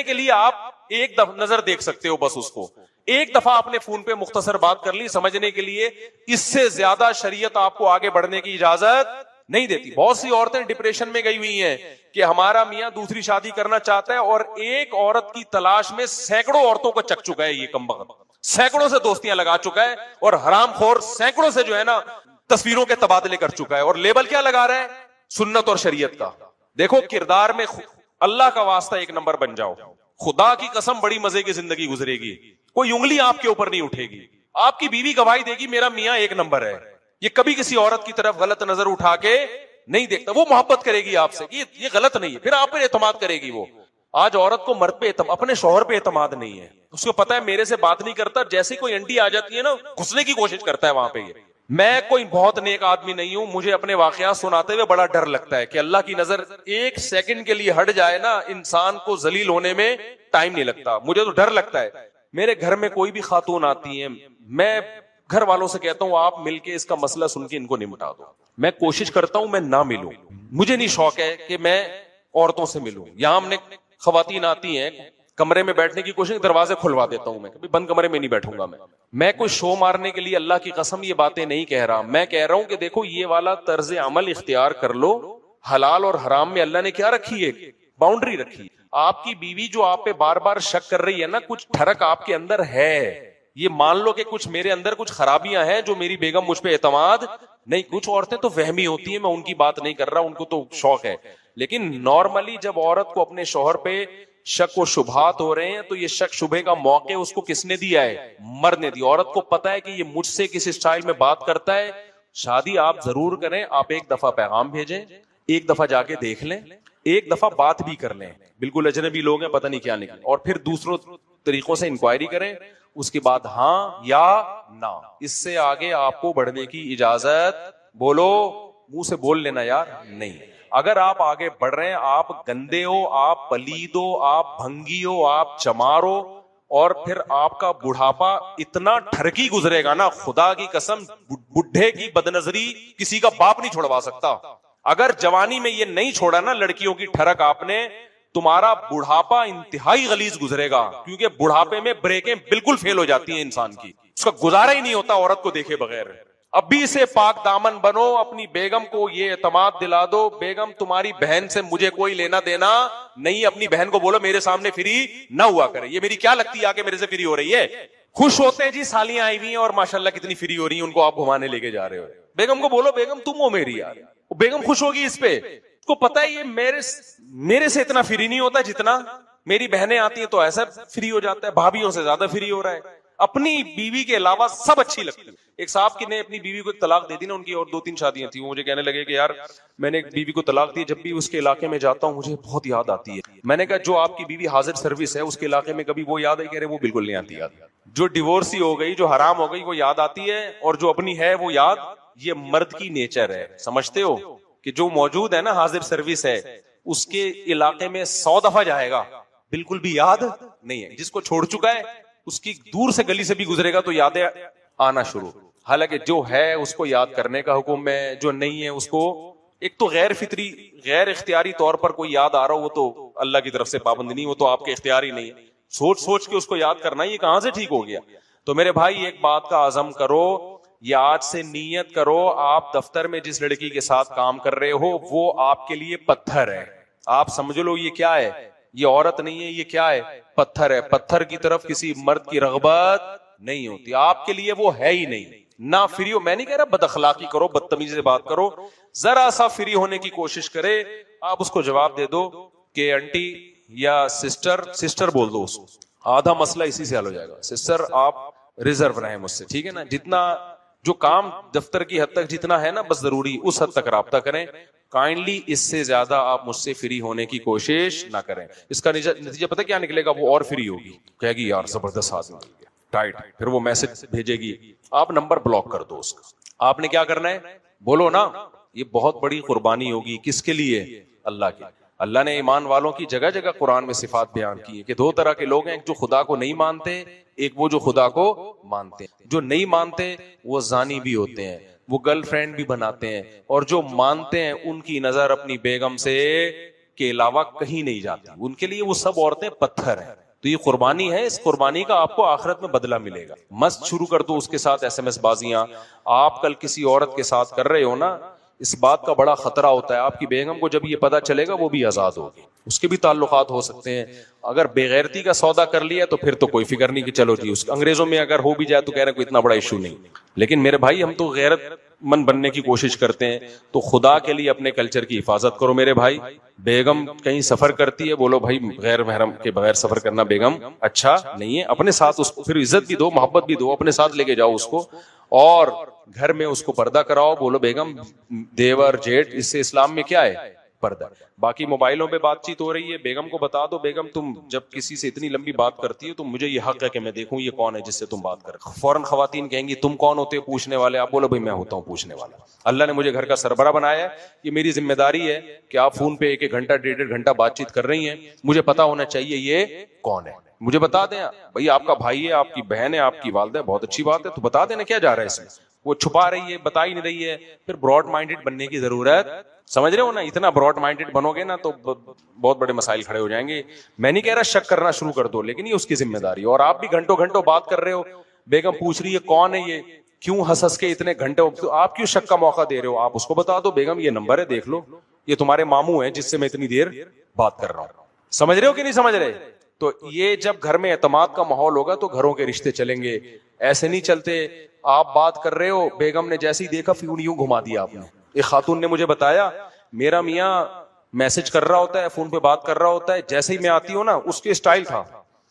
کے لیے آپ ایک نظر دیکھ سکتے ہو بس اس کو. ایک دفعہ آپ نے فون پہ مختصر بات کر لی سمجھنے کے لیے, اس سے زیادہ شریعت آپ کو آگے بڑھنے کی اجازت نہیں دیتی. بہت سی عورتیں ڈپریشن میں گئی ہوئی ہیں کہ ہمارا میاں دوسری شادی کرنا چاہتا ہے اور ایک عورت کی تلاش میں سینکڑوں عورتوں کو چک چکا ہے. یہ کمبخت سینکڑوں سے دوستیاں لگا چکا ہے اور حرام خور سینکڑوں سے جو ہے نا تصویروں کے تبادلے کر چکا ہے. اور لیبل کیا لگا رہا ہے؟ سنت اور شریعت کا. دیکھو کردار میں اللہ کا واسطہ ایک نمبر بن جاؤ, خدا کی قسم بڑی مزے کی زندگی گزرے گی, کوئی انگلی آپ کے اوپر نہیں اٹھے گی. آپ کی بیوی گواہی دے گی میرا میاں ایک نمبر ہے, یہ کبھی کسی عورت کی طرف غلط نظر اٹھا کے نہیں دیکھتا. وہ محبت کرے گی آپ سے کہ یہ غلط نہیں ہے, پھر آپ پہ اعتماد کرے گی. وہ آج عورت کو مرد پہ اپنے شوہر پہ اعتماد نہیں ہے, اس کو پتا ہے میرے سے بات نہیں کرتا, جیسے کوئی انٹی آ جاتی ہے نا گھسنے کی کوشش کرتا ہے وہاں پہ. یہ میں کوئی بہت نیک آدمی نہیں ہوں, مجھے اپنے واقعات سناتے ہوئے بڑا ڈر لگتا ہے کہ اللہ کی نظر ایک سیکنڈ کے لیے ہٹ جائے نا, انسان کو ذلیل ہونے میں ٹائم نہیں لگتا. مجھے تو ڈر لگتا ہے. میرے گھر میں کوئی بھی خاتون آتی ہیں, میں گھر والوں سے کہتا ہوں آپ مل کے اس کا مسئلہ سن کے ان کو نمٹا دو. میں کوشش کرتا ہوں میں نہ ملوں, مجھے نہیں شوق ہے کہ میں عورتوں سے ملوں. یہاں ہم نے خواتین آتی ہیں کمرے میں بیٹھنے کی کوشش, دروازے کھلوا دیتا ہوں میں, کبھی بند کمرے میں نہیں بیٹھوں گا. میں کوئی شو مارنے کے لیے اللہ کی قسم یہ باتیں نہیں کہہ رہا. میں کہہ رہا ہوں کہ دیکھو یہ والا طرز عمل اختیار کر لو. حلال اور حرام میں اللہ نے کیا رکھی ہے؟ باؤنڈری رکھی. آپ کی بیوی جو آپ پہ بار بار شک کر رہی ہے نا, کچھ ٹھڑک آپ کے اندر ہے. یہ مان لو کہ کچھ میرے اندر کچھ خرابیاں ہیں جو میری بیگم مجھ پہ اعتماد نہیں. کچھ عورتیں تو وہمی ہوتی ہیں, میں ان کی بات نہیں کر رہا, ان کو تو شوق ہے. لیکن نارملی جب عورت کو اپنے شوہر پہ شک و شبہات ہو رہے ہیں تو یہ شک شبہ کا موقع اس کو کس نے دیا ہے؟ مرد نے دیا. عورت کو پتا ہے کہ یہ مجھ سے کس اسٹائل میں بات کرتا ہے. شادی آپ ضرور کریں, آپ ایک دفعہ پیغام بھیجیں, ایک دفعہ جا کے دیکھ لیں, ایک دفعہ بات بھی کر لیں. بالکل اجنبی لوگ ہیں پتہ نہیں کیا نکلے, اور پھر دوسروں طریقوں سے انکوائری کریں. اس کے بعد ہاں یا نہ, اس سے آگے آپ کو بڑھنے کی اجازت, بولو منہ سے بول لینا یار, نہیں. اگر آپ آگے بڑھ رہے ہیں, آپ گندے ہو, آپ پلید ہو, آپ بھنگی ہو, آپ چمار ہو, اور پھر آپ کا بڑھاپا اتنا ٹھرکی گزرے گا نا, خدا کی قسم بڈھے کی بدنظری کسی کا باپ نہیں چھوڑوا سکتا. اگر جوانی میں یہ نہیں چھوڑا نا لڑکیوں کی ٹھڑک آپ نے, تمہارا بڑھاپا انتہائی غلیظ گزرے گا. کیونکہ بڑھاپے میں بریکیں بالکل فیل ہو جاتی ہیں انسان کی, اس کا گزارا ہی نہیں ہوتا عورت کو دیکھے بغیر. ابھی سے پاک دامن بنو, اپنی بیگم کو یہ اعتماد دلا دو, بیگم تمہاری بہن سے مجھے کوئی لینا دینا نہیں. اپنی بہن کو بولو میرے سامنے فری نہ ہوا کرے, یہ میری کیا لگتی ہے آ کے میرے سے فری ہو رہی ہے. خوش ہوتے ہیں جی سالیاں آئی ہوئی ہیں اور ماشاءاللہ کتنی فری ہو رہی ہیں, ان کو آپ گھمانے لے کے جا رہے ہو. بیگم کو بولو بیگم تم ہو میری یار, بیگم خوش ہوگی اس پہ. اس کو پتا ہے یہ میرے سے اتنا فری نہیں ہوتا جتنا میری بہنیں آتی ہیں تو ایسا فری ہو جاتا ہے, بھابھیوں سے زیادہ فری ہو رہا ہے. اپنی بیوی کے علاوہ سب اچھی لگتی ہے. ایک صاحب کی نے اپنی بیوی کو ایک طلاق دے دی نا, ان کی اور 2-3 شادیاں تھیں, وہ مجھے کہنے لگے کہ یار میں نے ایک بیوی کو طلاق دی, جب بھی اس کے علاقے میں جاتا ہوں مجھے بہت یاد آتی ہے. میں نے کہا جو آپ کی بیوی حاضر سروس ہے اس کے علاقے میں کبھی وہ یاد ہے؟ کہہ رہے وہ بالکل نہیں آتی یاد. جو ڈیورسی ہو گئی, جو حرام ہو گئی وہ یاد آتی ہے, اور جو اپنی ہے وہ یاد. یہ مرد کی نیچر ہے, سمجھتے ہو کہ جو موجود ہے نا حاضر سروس ہے اس کے علاقے میں 100 دفعہ جائے گا بالکل بھی یاد نہیں ہے. جس کو چھوڑ چکا ہے اس کی دور سے گلی سے بھی گزرے گا تو یادیں آنا شروع. حالانکہ جو ہے اس کو یاد کرنے کا حکم ہے, جو نہیں ہے اس کو ایک تو غیر فطری غیر اختیاری طور پر کوئی یاد آ رہا ہو وہ تو اللہ کی طرف سے پابندی نہیں, وہ تو آپ کے اختیار ہی نہیں ہے. سوچ سوچ کے اس کو یاد کرنا یہ کہاں سے ٹھیک ہو گیا؟ تو میرے بھائی ایک بات کا عزم کرو, یا آج سے نیت کرو, آپ دفتر میں جس لڑکی کے ساتھ کام کر رہے ہو وہ آپ کے لیے پتھر ہے. آپ سمجھ لو یہ کیا ہے, یہ عورت نہیں ہے, یہ کیا ہے؟ پتھر ہے. پتھر کی طرف کسی مرد کی رغبت نہیں ہوتی, آپ کے لیے وہ ہے ہی نہیں. نہ فری ہو, میں نہیں کہہ رہا بد اخلاقی کرو, بدتمیزی سے بات کرو, ذرا سا فری ہونے کی کوشش کرے. آپ اس کو جواب دے دو کہ انٹی یا سسٹر بول دو اس کو, آدھا مسئلہ اسی سے حل ہو جائے گا. سسٹر آپ ریزرو رہیں مجھ سے, ٹھیک ہے نا؟ جتنا جو کام دفتر کی حد تک جتنا ہے نا بس ضروری اس حد تک رابطہ کریں. کائنڈلی اس سے زیادہ آپ مجھ سے فری ہونے کی کوشش نہ کریں. اس کا نتیجہ پتہ کیا نکلے گا؟ وہ اور فری ہوگی, کہے گی یار زبردست آدمی مل گیا, ٹائٹ. پھر وہ میسج بھیجے گی, آپ نمبر بلاک کر دو اس کا. آپ نے کیا کرنا ہے بولو نا. یہ بہت بڑی قربانی ہوگی. کس کے لیے؟ اللہ کی. اللہ نے ایمان والوں کی جگہ جگہ قرآن میں صفات بیان کی ہے کہ 2 طرح کے لوگ ہیں, ایک جو خدا کو نہیں مانتے, ایک وہ جو خدا کو مانتے ہیں. جو نہیں مانتے وہ زانی بھی ہوتے ہیں, وہ گرل فرینڈ بھی بناتے ہیں, اور جو مانتے ہیں ان کی نظر اپنی بیگم سے کے علاوہ کہیں نہیں جاتی. ان کے لیے وہ سب عورتیں پتھر ہیں. تو یہ قربانی ہے, اس قربانی کا آپ کو آخرت میں بدلہ ملے گا. مست شروع کر دو اس کے ساتھ SMS بازیاں. آپ کل کسی عورت کے ساتھ کر رہے ہو نا, اس بات کا بڑا خطرہ ہوتا ہے آپ کی بیگم کو جب یہ پتا چلے گا وہ بھی آزاد ہوگی, اس کے بھی تعلقات ہو سکتے ہیں. اگر بےغیرتی کا سودا کر لیا تو پھر تو کوئی فکر نہیں کہ چلو جی اس انگریزوں میں اگر ہو بھی جائے تو کہہ رہے کوئی اتنا بڑا ایشو نہیں. لیکن میرے بھائی ہم تو غیرت مند بننے کی کوشش کرتے ہیں, تو خدا کے لیے اپنے کلچر کی حفاظت کرو میرے بھائی. بیگم کہیں سفر کرتی ہے, بولو بھائی غیر محرم کے بغیر سفر کرنا بیگم اچھا نہیں ہے. اپنے ساتھ اس کو پھر عزت بھی دو, محبت بھی دو, اپنے ساتھ لے کے جاؤ اس کو, اور گھر میں اس کو پردہ کراؤ. بولو بیگم دیور جیٹ, اس سے اسلام میں کیا ہے؟ پردہ. باقی موبائلوں پہ بات چیت ہو رہی ہے, بیگم کو بتا دو بیگم تم جب کسی سے اتنی لمبی بات کرتی ہو تو مجھے یہ حق ہے کہ میں دیکھوں یہ کون ہے جس سے تم بات کر. فوراً خواتین کہیں گی تم کون ہوتے ہو پوچھنے والے؟ آپ بولو بھائی میں ہوتا ہوں پوچھنے والا. اللہ نے مجھے گھر کا سربراہ بنایا ہے, یہ میری ذمہ داری ہے کہ آپ فون پہ 1-1 گھنٹہ 1.5 گھنٹہ بات چیت کر رہی ہیں, مجھے پتا ہونا چاہیے یہ کون ہے. مجھے بتا دیں بھائی آپ کا بھائی ہے, آپ کی بہن ہے, آپ کی والدہ ہے, بہت اچھی بات ہے, تو بتا دینا کیا جا رہا ہے اس میں. وہ چھپا رہی ہے, بتا ہی نہیں رہی ہے. پھر براڈ مائنڈیڈ بننے کی ضرورت, سمجھ رہے ہو نا؟ اتنا براڈ مائنڈیڈ بنو گے نا تو بہت بڑے مسائل کھڑے ہو جائیں گے. میں نہیں کہہ رہا شک کرنا شروع کر دو, لیکن یہ اس کی ذمہ داری. اور آپ بھی گھنٹوں گھنٹوں بات کر رہے ہو, بیگم پوچھ رہی ہے کون ہے یہ, کیوں ہنس کے اتنے گھنٹے, آپ کیوں شک کا موقع دے رہے ہو؟ آپ اس کو بتا دو بیگم یہ نمبر ہے دیکھ لو, یہ تمہارے ماموں ہیں جس سے میں اتنی دیر بات کر رہا ہوں. سمجھ رہے ہو کہ نہیں سمجھ رہے؟ تو یہ جب گھر میں اعتماد کا ماحول ہوگا تو گھروں کے رشتے چلیں گے. ایسے نہیں چلتے. آپ بات کر رہے ہو, بیگم نے جیسے ہی دیکھا یوں گھما دیا آپ نے. ایک خاتون نے مجھے بتایا میرا میاں میسج کر رہا ہوتا ہے, فون پہ بات کر رہا ہوتا ہے, جیسے ہی میں آتی ہوں نا اس کے اسٹائل تھا.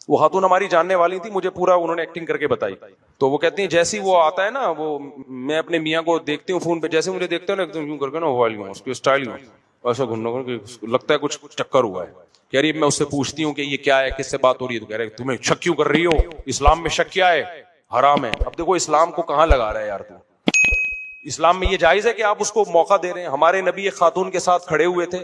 وہ خاتون ہماری جاننے والی تھی, مجھے پورا انہوں نے ایکٹنگ کر کے بتائی. تو وہ کہتی ہیں جیسے ہی وہ آتا ہے نا, وہ میں اپنے میاں کو دیکھتی ہوں فون پہ, جیسے مجھے دیکھتے ہیں نا ایک دم یوں کر کے نا موبائل یوں, اس کے اسٹائل یوں ایسا گھننا کر کے, لگتا ہے کچھ چکر ہوا ہے. کہہ رہی میں اس سے پوچھتی ہوں کہ یہ کیا ہے, کس سے بات ہو رہی ہے؟ تو کہہ رہے تمہیں شک کیوں کر رہی ہو, اسلام میں شک کیا ہے, حرام ہے. اب دیکھو اسلام کو کہاں لگا رہا ہے یار تو. اسلام میں یہ جائز ہے کہ آپ اس کو موقع دے رہے ہیں. ہمارے نبی ایک خاتون کے ساتھ کھڑے ہوئے تھے,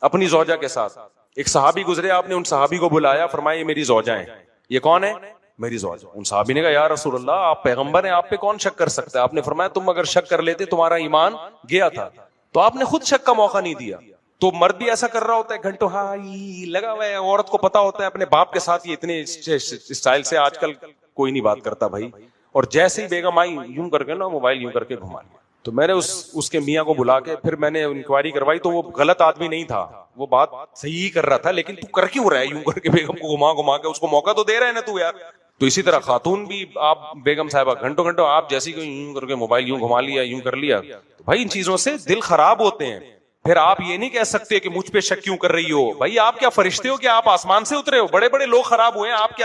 اپنی زوجہ کے ساتھ. ایک صحابی گزرے, آپ نے ان صحابی کو بلایا, فرمایا یہ میری زوجہ ہیں. یہ کون ہے؟ میری زوجہ. ان صحابی نے کہا یا رسول اللہ آپ پیغمبر ہیں, آپ پہ کون شک کر سکتا ہے؟ آپ نے فرمایا تم اگر شک کر لیتے تمہارا ایمان گیا تھا. تو آپ نے خود شک کا موقع نہیں دیا. تو مرد بھی ایسا کر رہا ہوتا ہے گھنٹوں ہائی لگا ہوا ہے, عورت کو پتا ہوتا ہے اپنے باپ کے ساتھ یہ اتنے اسٹائل سے آج کل کوئی نہیں بات کرتا بھائی. اور جیسے ہی بیگم آئی یوں کر کے نا موبائل یوں کر کے گھما لیا. تو میں نے اس کے میاں کو بلا کے پھر میں نے انکوائری کروائی, تو وہ غلط آدمی نہیں تھا, وہ بات صحیح ہی کر رہا تھا, لیکن تو کر کیوں رہا ہے یوں کر کے بیگم کو گھما کے, اس کو موقع تو دے رہا ہے نا تو یار. تو اسی طرح خاتون بھی, آپ بیگم صاحبہ گھنٹوں آپ جیسی کو یوں کر کے موبائل یوں گھما لیا, یوں کر لیا, تو بھائی ان چیزوں سے دل خراب ہوتے ہیں. پھر آپ یہ نہیں کہہ سکتے کہ مجھ پہ شک کیوں کر رہی ہو. بھائی آپ کیا فرشتے ہو کہ آپ آسمان سے اترے ہو؟ بڑے بڑے لوگ خراب ہوئے ہیں, آپ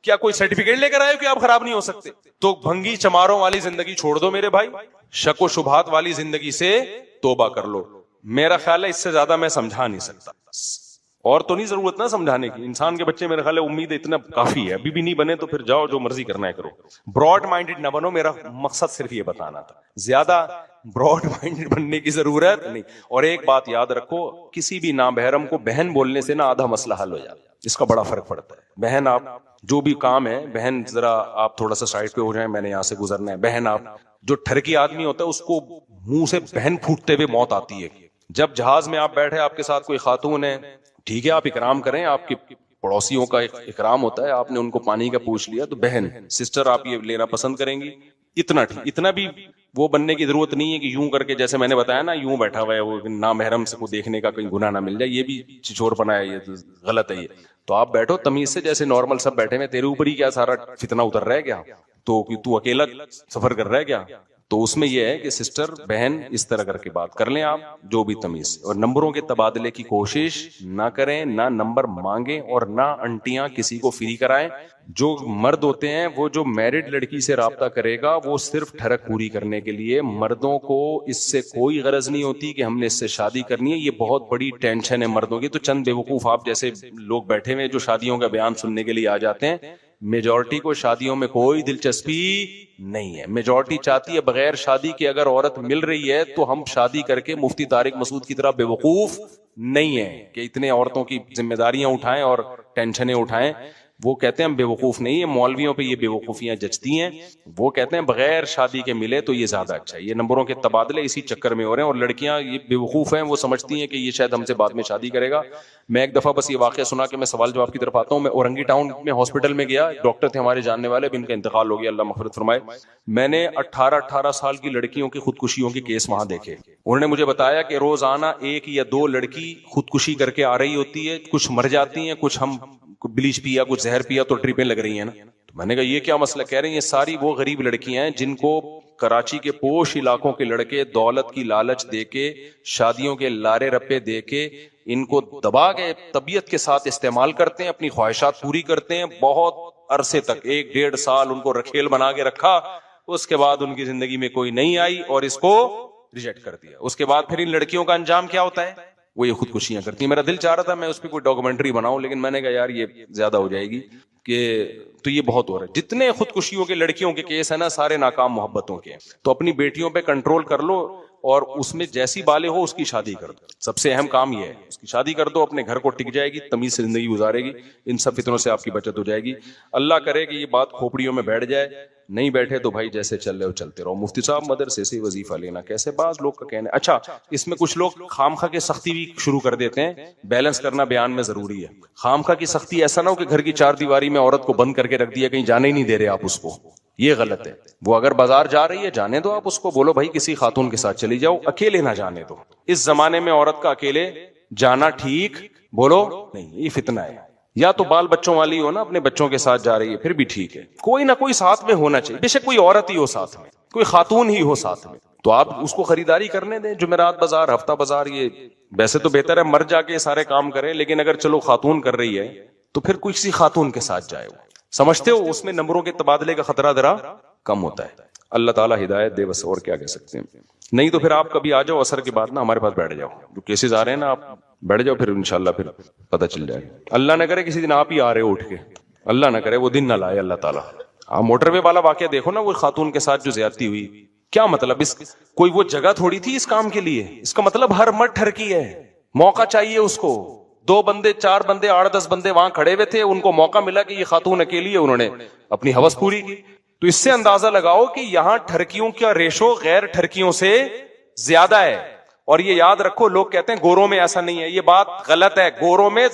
کیا کوئی سرٹیفکیٹ لے کر آئے ہو کہ آپ خراب نہیں ہو سکتے؟ تو بھنگی چماروں والی زندگی چھوڑ دو میرے بھائی, شک و شبہات والی زندگی سے توبہ کر لو. میرا خیال ہے اس سے زیادہ میں سمجھا نہیں سکتا, اور تو نہیں ضرورت نا سمجھانے کی. انسان کے بچے میرے خیال ہے امید اتنا کافی ہے, ابھی بھی نہیں بنے تو پھر جاؤ جو مرضی کرنا ہے کرو. براڈ مائنڈڈ نہ بنو, میرا مقصد صرف یہ بتانا تھا, زیادہ براڈ مائنڈڈ بننے کی ضرورت نہیں. اور ایک بات یاد رکھو, کسی بھی نامحرم کو بہن بولنے سے نا آدھا مسئلہ حل ہو جاتا ہے, اس کا بڑا فرق پڑتا ہے. بہن آپ جو بھی کام ہے, بہن ذرا آپ تھوڑا سا سائڈ پہ ہو جائیں, میں نے یہاں سے گزرنا ہے. بہن آپ جو ٹھرکی آدمی ہوتا ہے اس کو منہ سے بہن پھوٹتے ہوئے موت آتی ہے. جب جہاز میں آپ بیٹھے, آپ کے ساتھ کوئی خاتون ہے, ٹھیک ہے آپ اکرام کریں, آپ کے پڑوسیوں کا اکرام ہوتا ہے, آپ نے ان کو پانی کا پوچھ لیا تو بہن سسٹر آپ یہ لینا پسند کریں گی, اتنا ٹھیک. اتنا بھی وہ بننے کی ضرورت نہیں ہے کہ یوں کر کے, جیسے میں نے بتایا نا, یوں بیٹھا ہوا ہے وہ نامحرم سے کو دیکھنے کا کہیں گناہ نہ مل جائے, یہ بھی چچور پنا ہے, یہ غلط ہے. یہ تو آپ بیٹھو تمیز سے, جیسے نارمل سب بیٹھے میں, تیرے اوپر ہی کیا سارا فتنہ اتر رہا ہے کیا؟ تو اکیلا سفر کر رہا ہے کیا؟ تو اس میں یہ ہے کہ سسٹر بہن اس طرح کر کے بات کر لیں آپ, جو بھی تمیز. اور نمبروں کے تبادلے کی کوشش نہ کریں, نہ نمبر مانگیں, اور نہ انٹیاں کسی کو فری کرائیں. جو مرد ہوتے ہیں وہ جو میرڈ لڑکی سے رابطہ کرے گا وہ صرف ٹھڑک پوری کرنے کے لیے. مردوں کو اس سے کوئی غرض نہیں ہوتی کہ ہم نے اس سے شادی کرنی ہے. یہ بہت بڑی ٹینشن ہے مردوں کی. تو چند بیوقوف آپ جیسے لوگ بیٹھے ہوئے جو شادیوں کا بیان سننے کے لیے آ جاتے ہیں, میجورٹی کو شادیوں میں کوئی دلچسپی نہیں ہے. میجورٹی چاہتی ہے بغیر شادی کے اگر عورت مل رہی ہے تو ہم شادی کر کے مفتی طارق مسعود کی طرح بیوقوف نہیں ہے کہ اتنے عورتوں کی ذمہ داریاں اٹھائیں اور ٹینشنیں اٹھائیں. وہ کہتے ہیں ہم بیوقوف نہیں ہیں, مولویوں پہ یہ بیوقوفیاں جچتی ہیں. وہ کہتے ہیں بغیر شادی کے ملے تو یہ زیادہ اچھا ہے. یہ نمبروں کے تبادلے اسی چکر میں ہو رہے ہیں, اور لڑکیاں یہ بیوقوف ہیں, وہ سمجھتی ہیں کہ یہ شاید ہم سے بعد میں شادی کرے گا. میں ایک دفعہ بس یہ واقعہ سنا کہ میں سوال جواب کی طرف آتا ہوں. میں اورنگی ٹاؤن میں ہاسپٹل میں گیا, ڈاکٹر تھے ہمارے جاننے والے, اب ان کا انتقال ہو گیا, اللہ مغفرت فرمائے. میں نے 18 سال کی لڑکیوں کی خودکشیوں کے کیس وہاں دیکھے. انہوں نے مجھے بتایا کہ روزانہ 1 یا 2 لڑکی خودکشی کر کے آ رہی ہوتی ہے. کچھ مر جاتی ہیں, کچھ ہم بلیچ پیا, کچھ زہر پیا تو ٹرپیں لگ رہی ہیں نا. تو میں نے کہا یہ کیا مسئلہ؟ کہہ رہے ہیں یہ ساری وہ غریب لڑکیاں ہیں جن کو کراچی کے پوش علاقوں کے لڑکے دولت کی لالچ دے کے, شادیوں کے لارے رپے دے کے, ان کو دبا کے طبیعت کے ساتھ استعمال کرتے ہیں, اپنی خواہشات پوری کرتے ہیں. بہت عرصے تک 1-1.5 سال ان کو رکھیل بنا کے رکھا, اس کے بعد ان کی زندگی میں کوئی نہیں آئی اور اس کو ریجیکٹ کر دیا. اس کے بعد پھر ان لڑکیوں کا انجام کیا ہوتا ہے؟ وہ یہ خودکشیاں کرتی ہیں. میرا دل چاہ رہا تھا میں اس پہ کوئی ڈاکومنٹری بناؤں, لیکن میں نے کہا یار یہ زیادہ ہو جائے گی, کہ تو یہ بہت ہو رہا ہے. جتنے خودکشیوں کے لڑکیوں کے کیس ہیں نا, سارے ناکام محبتوں کے ہیں. تو اپنی بیٹیوں پہ کنٹرول کر لو, اور اس میں جیسی بالے ہو اس کی شادی کر دو. سب سے اہم کام یہ ہے, اس کی شادی کر دو, اپنے گھر کو ٹک جائے گی, تمیز سے زندگی گزارے گی, ان سب فتنوں سے آپ کی بچت ہو جائے گی. اللہ کرے کہ یہ بات کھوپڑیوں میں بیٹھ جائے. نہیں بیٹھے تو بھائی جیسے چل رہے ہو چلتے رہو. مفتی صاحب مدرسے سے وظیفہ لینا کیسے, بعض لوگ کا کہنا. اچھا اس میں کچھ لوگ خامخواہ کی سختی بھی شروع کر دیتے ہیں. بیلنس کرنا بیان میں ضروری ہے. خامخواہ کی سختی ایسا نہ ہو کہ گھر کی 4 دیواری میں عورت کو بند کر کے رکھ دیا, کہیں جانے ہی نہیں دے رہے آپ اس کو, یہ غلط ہے. وہ اگر بازار جا رہی ہے جانے دو, آپ اس کو بولو بھائی کسی خاتون کے ساتھ چلی جاؤ, اکیلے نہ جانے دو. اس زمانے میں عورت کا اکیلے جانا ٹھیک بولو نہیں, یہ فتنہ ہے. یا تو بال بچوں والی ہو نا, اپنے بچوں کے ساتھ جا رہی ہے پھر بھی ٹھیک ہے, کوئی نہ کوئی ساتھ میں ہونا چاہیے. بے شک کوئی عورت ہی ہو ساتھ میں, کوئی خاتون ہی ہو ساتھ میں, تو آپ اس کو خریداری کرنے دیں. جمعرات بازار, ہفتہ بازار, یہ ویسے تو بہتر ہے مر جا کے سارے کام کرے, لیکن اگر چلو خاتون کر رہی ہے تو پھر کسی خاتون کے ساتھ جائے. وہ سمجھتے ہو اس میں نمبروں کے تبادلے کا خطرہ ذرا کم ہوتا ہے. اللہ تعالیٰ ہدایت دے, بس اور کیا کہہ سکتے ہیں. نہیں تو پھر آپ کبھی آ جاؤ عصر کے بعد نا, ہمارے پاس بیٹھ جاؤ, جو کیسز آ رہے ہیں نا آپ بیٹھ جاؤ, پھر انشاءاللہ پھر پتہ چل جائے. اللہ نہ کرے کسی دن آپ ہی آ رہے ہو اٹھ کے, اللہ نہ کرے وہ دن نہ لائے اللہ تعالیٰ. آپ موٹر وے والا واقعہ دیکھو نا, وہ خاتون کے ساتھ جو زیادتی ہوئی, کیا مطلب؟ اس کوئی وہ جگہ تھوڑی تھی اس کام کے لیے. اس کا مطلب ہر مرد ٹھرکی ہے, موقع چاہیے اس کو. 2 بندے 4 بندے 8-10 بندے وہاں کھڑے ہوئے تھے, ان کو موقع ملا کہ یہ خاتون اکیلی ہے, انہوں نے اپنی ہوس پوری کی. تو اس سے اندازہ لگاؤ کہ یہاں ٹھرکیوں کا ریشو غیر ٹھرکیوں سے زیادہ ہے. اور یہ یاد رکھو, لوگ کہتے ہیں گوروں میں ایسا نہیں ہے, یہ بات غلط ہے. گوروں میں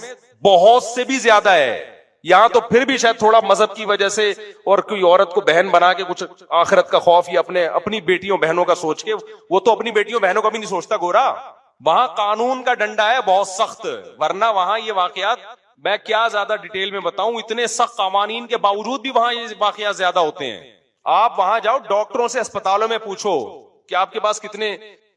بہت سے بھی زیادہ ہے. یہاں تو پھر بھی شاید تھوڑا مذہب کی وجہ سے, اور کوئی عورت کو بہن بنا کے کچھ آخرت کا خوف, یا اپنی بیٹیوں بہنوں کا سوچ کے, وہ تو اپنی بیٹیوں بہنوں کا بھی نہیں سوچتا گورا. وہاں قانون کا ڈنڈا ہے بہت سخت, ورنہ وہاں یہ واقعات میں کیا زیادہ ڈیٹیل میں بتاؤں, اتنے سخت قوانین کے باوجود بھی وہاں یہ واقعات زیادہ ہوتے ہیں. آپ وہاں جاؤ, ڈاکٹروں سے اسپتالوں میں پوچھو کہ آپ کے پاس کتنے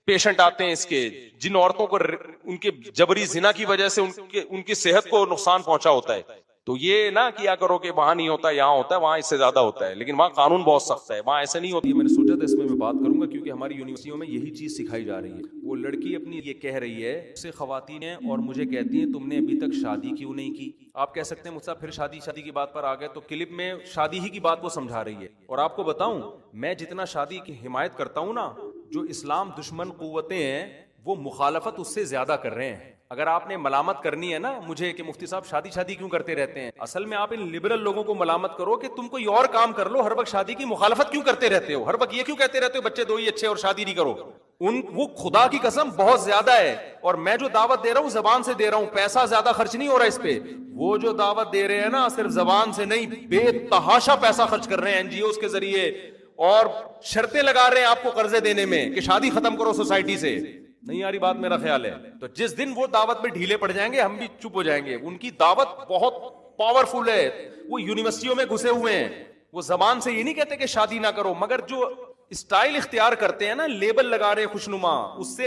پیشنٹ آتے ہیں اس کے، جن عورتوں کو ان کے جبری زنا کی وجہ سے ان کی صحت کو نقصان پہنچا ہوتا ہے. تو یہ نہ کیا کرو کہ وہاں نہیں ہوتا یہاں ہوتا ہے، وہاں اس سے زیادہ ہوتا ہے، لیکن وہاں قانون بہت سخت ہے، وہاں ایسے نہیں ہوتی. میں نے سوچا تھا اس میں بات کروں گا کیونکہ ہماری یونیورسٹیوں میں یہی چیز سکھائی جا رہی ہے. وہ لڑکی اپنی یہ کہہ رہی ہے سے خواتین ہیں اور مجھے کہتی ہیں تم نے ابھی تک شادی کیوں نہیں کی. آپ کہہ سکتے ہیں مجھ سے پھر شادی کی بات پر آ گئے، تو کلپ میں شادی ہی کی بات کو سمجھا رہی ہے. اور آپ کو بتاؤں میں جتنا شادی کی حمایت کرتا ہوں نا، جو اسلام دشمن قوتیں ہیں وہ مخالفت اس سے زیادہ کر رہے ہیں. اگر آپ نے ملامت کرنی ہے نا مجھے کہ مفتی صاحب شادی کیوں کرتے رہتے ہیں، اصل میں آپ ان لبرل لوگوں کو ملامت کرو کہ تم کوئی اور کام کر لو، ہر وقت شادی کی مخالفت کیوں کرتے رہتے ہو، ہر وقت یہ کیوں کہتے رہتے ہو بچے دو ہی اچھے اور شادی نہیں کرو. وہ خدا کی قسم بہت زیادہ ہے. اور میں جو دعوت دے رہا ہوں زبان سے دے رہا ہوں، پیسہ زیادہ خرچ نہیں ہو رہا اس پہ. وہ جو دعوت دے رہے ہیں نا صرف زبان سے نہیں، بے تحاشا پیسہ خرچ کر رہے ہیں این جی اوز کے ذریعے، اور شرطیں لگا رہے ہیں آپ کو قرضے دینے میں کہ شادی ختم کرو سوسائٹی سے. نہیں آ رہی بات میرا خیال ہے. تو جس دن وہ دعوت میں ڈھیلے پڑ جائیں گے ہم بھی چپ ہو جائیں گے. ان کی دعوت بہت پاورفل ہے، وہ یونیورسٹیوں میں گھسے ہوئے ہیں. وہ زبان سے یہ نہیں کہتے کہ شادی نہ کرو، مگر جو اسٹائل اختیار کرتے ہیں نا، لیبل لگا رہے خوشنما، اس سے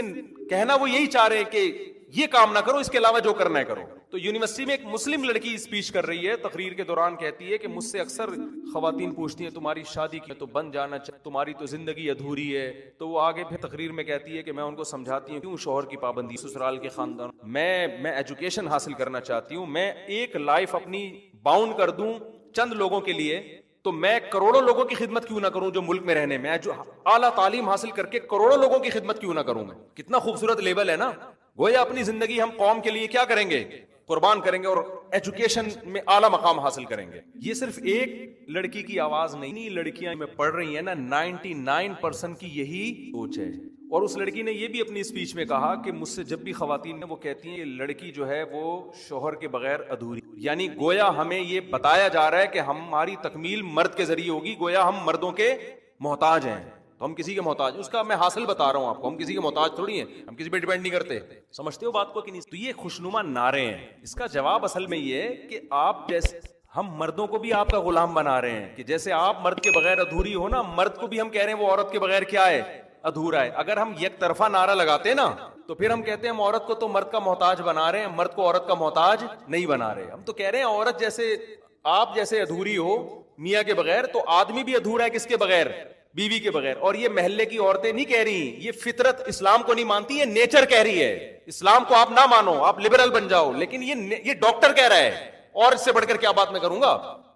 کہنا وہ یہی چاہ رہے ہیں کہ یہ کام نہ کرو، اس کے علاوہ جو کرنا ہے کرو. تو یونیورسٹی میں ایک مسلم لڑکی اسپیچ کر رہی ہے، تقریر کے دوران کہتی ہے کہ مجھ سے اکثر خواتین پوچھتی ہیں تمہاری شادی کی تو بن جانا چاہیے، تمہاری تو زندگی ادھوری ہے. تو وہ آگے پھر تقریر میں کہتی ہے کہ میں ان کو سمجھاتی ہوں کیوں شوہر کی پابندی، سسرال کے خاندان، میں ایجوکیشن حاصل کرنا چاہتی ہوں، میں ایک لائف اپنی باؤنڈ کر دوں چند لوگوں کے لیے، تو میں کروڑوں لوگوں کی خدمت کیوں نہ کروں جو ملک میں رہنے میں، جو اعلیٰ تعلیم حاصل کر کے کروڑوں لوگوں کی خدمت کیوں نہ کروں میں. کتنا خوبصورت لیبل ہے نا. گویا اپنی زندگی ہم قوم کے لیے کیا کریں گے، قربان کریں گے، اور ایجوکیشن میں اعلیٰ مقام حاصل کریں گے. یہ صرف ایک لڑکی کی آواز نہیں، لڑکیاں میں پڑھ رہی ہیں نا، 99% کی یہی سوچ ہے. اور اس لڑکی نے یہ بھی اپنی اسپیچ میں کہا کہ مجھ سے جب بھی خواتین نے وہ کہتی ہیں کہ لڑکی جو ہے وہ شوہر کے بغیر ادھوری، یعنی گویا ہمیں یہ بتایا جا رہا ہے کہ ہماری تکمیل مرد کے ذریعے ہوگی، گویا ہم مردوں کے محتاج ہیں. تو ہم کسی کے محتاج، اس کا میں حاصل بتا رہا ہوں آپ کو، ہم کسی کے محتاج تھوڑی ہیں، ہم کسی پہ ڈیپینڈ نہیں کرتے. سمجھتے ہو بات کو کہ نہیں؟ تو یہ خوشنما نعرے ہیں. اس کا جواب اصل میں یہ ہے کہ آپ جیسے ہم مردوں کو بھی آپ کا غلام بنا رہے ہیں، کہ جیسے آپ مرد کے بغیر ادھوری ہو نا، مرد کو بھی ہم کہہ رہے ہیں وہ عورت کے بغیر کیا ہے، ادھورا ہے. اگر ہم یک طرفہ نعرہ لگاتے نا تو پھر ہم کہتے ہیں ہم عورت کو تو مرد کا محتاج بنا رہے ہیں، مرد کو عورت کا محتاج نہیں بنا رہے. ہم تو کہہ رہے ہیں عورت جیسے آپ جیسے ادھوری ہو میاں کے بغیر، تو آدمی بھی ادھورا ہے کس کے بغیر، بیوی کے بغیر. اور یہ محلے کی عورتیں نہیں کہہ رہی، یہ فطرت اسلام کو نہیں مانتی، یہ نیچر کہہ رہی ہے. اسلام کو آپ نہ مانو، آپ لبرل بن جاؤ، لیکن یہ ڈاکٹر کہہ رہا ہے، اور اس سے بڑھ کر کیا بات میں کروں گا.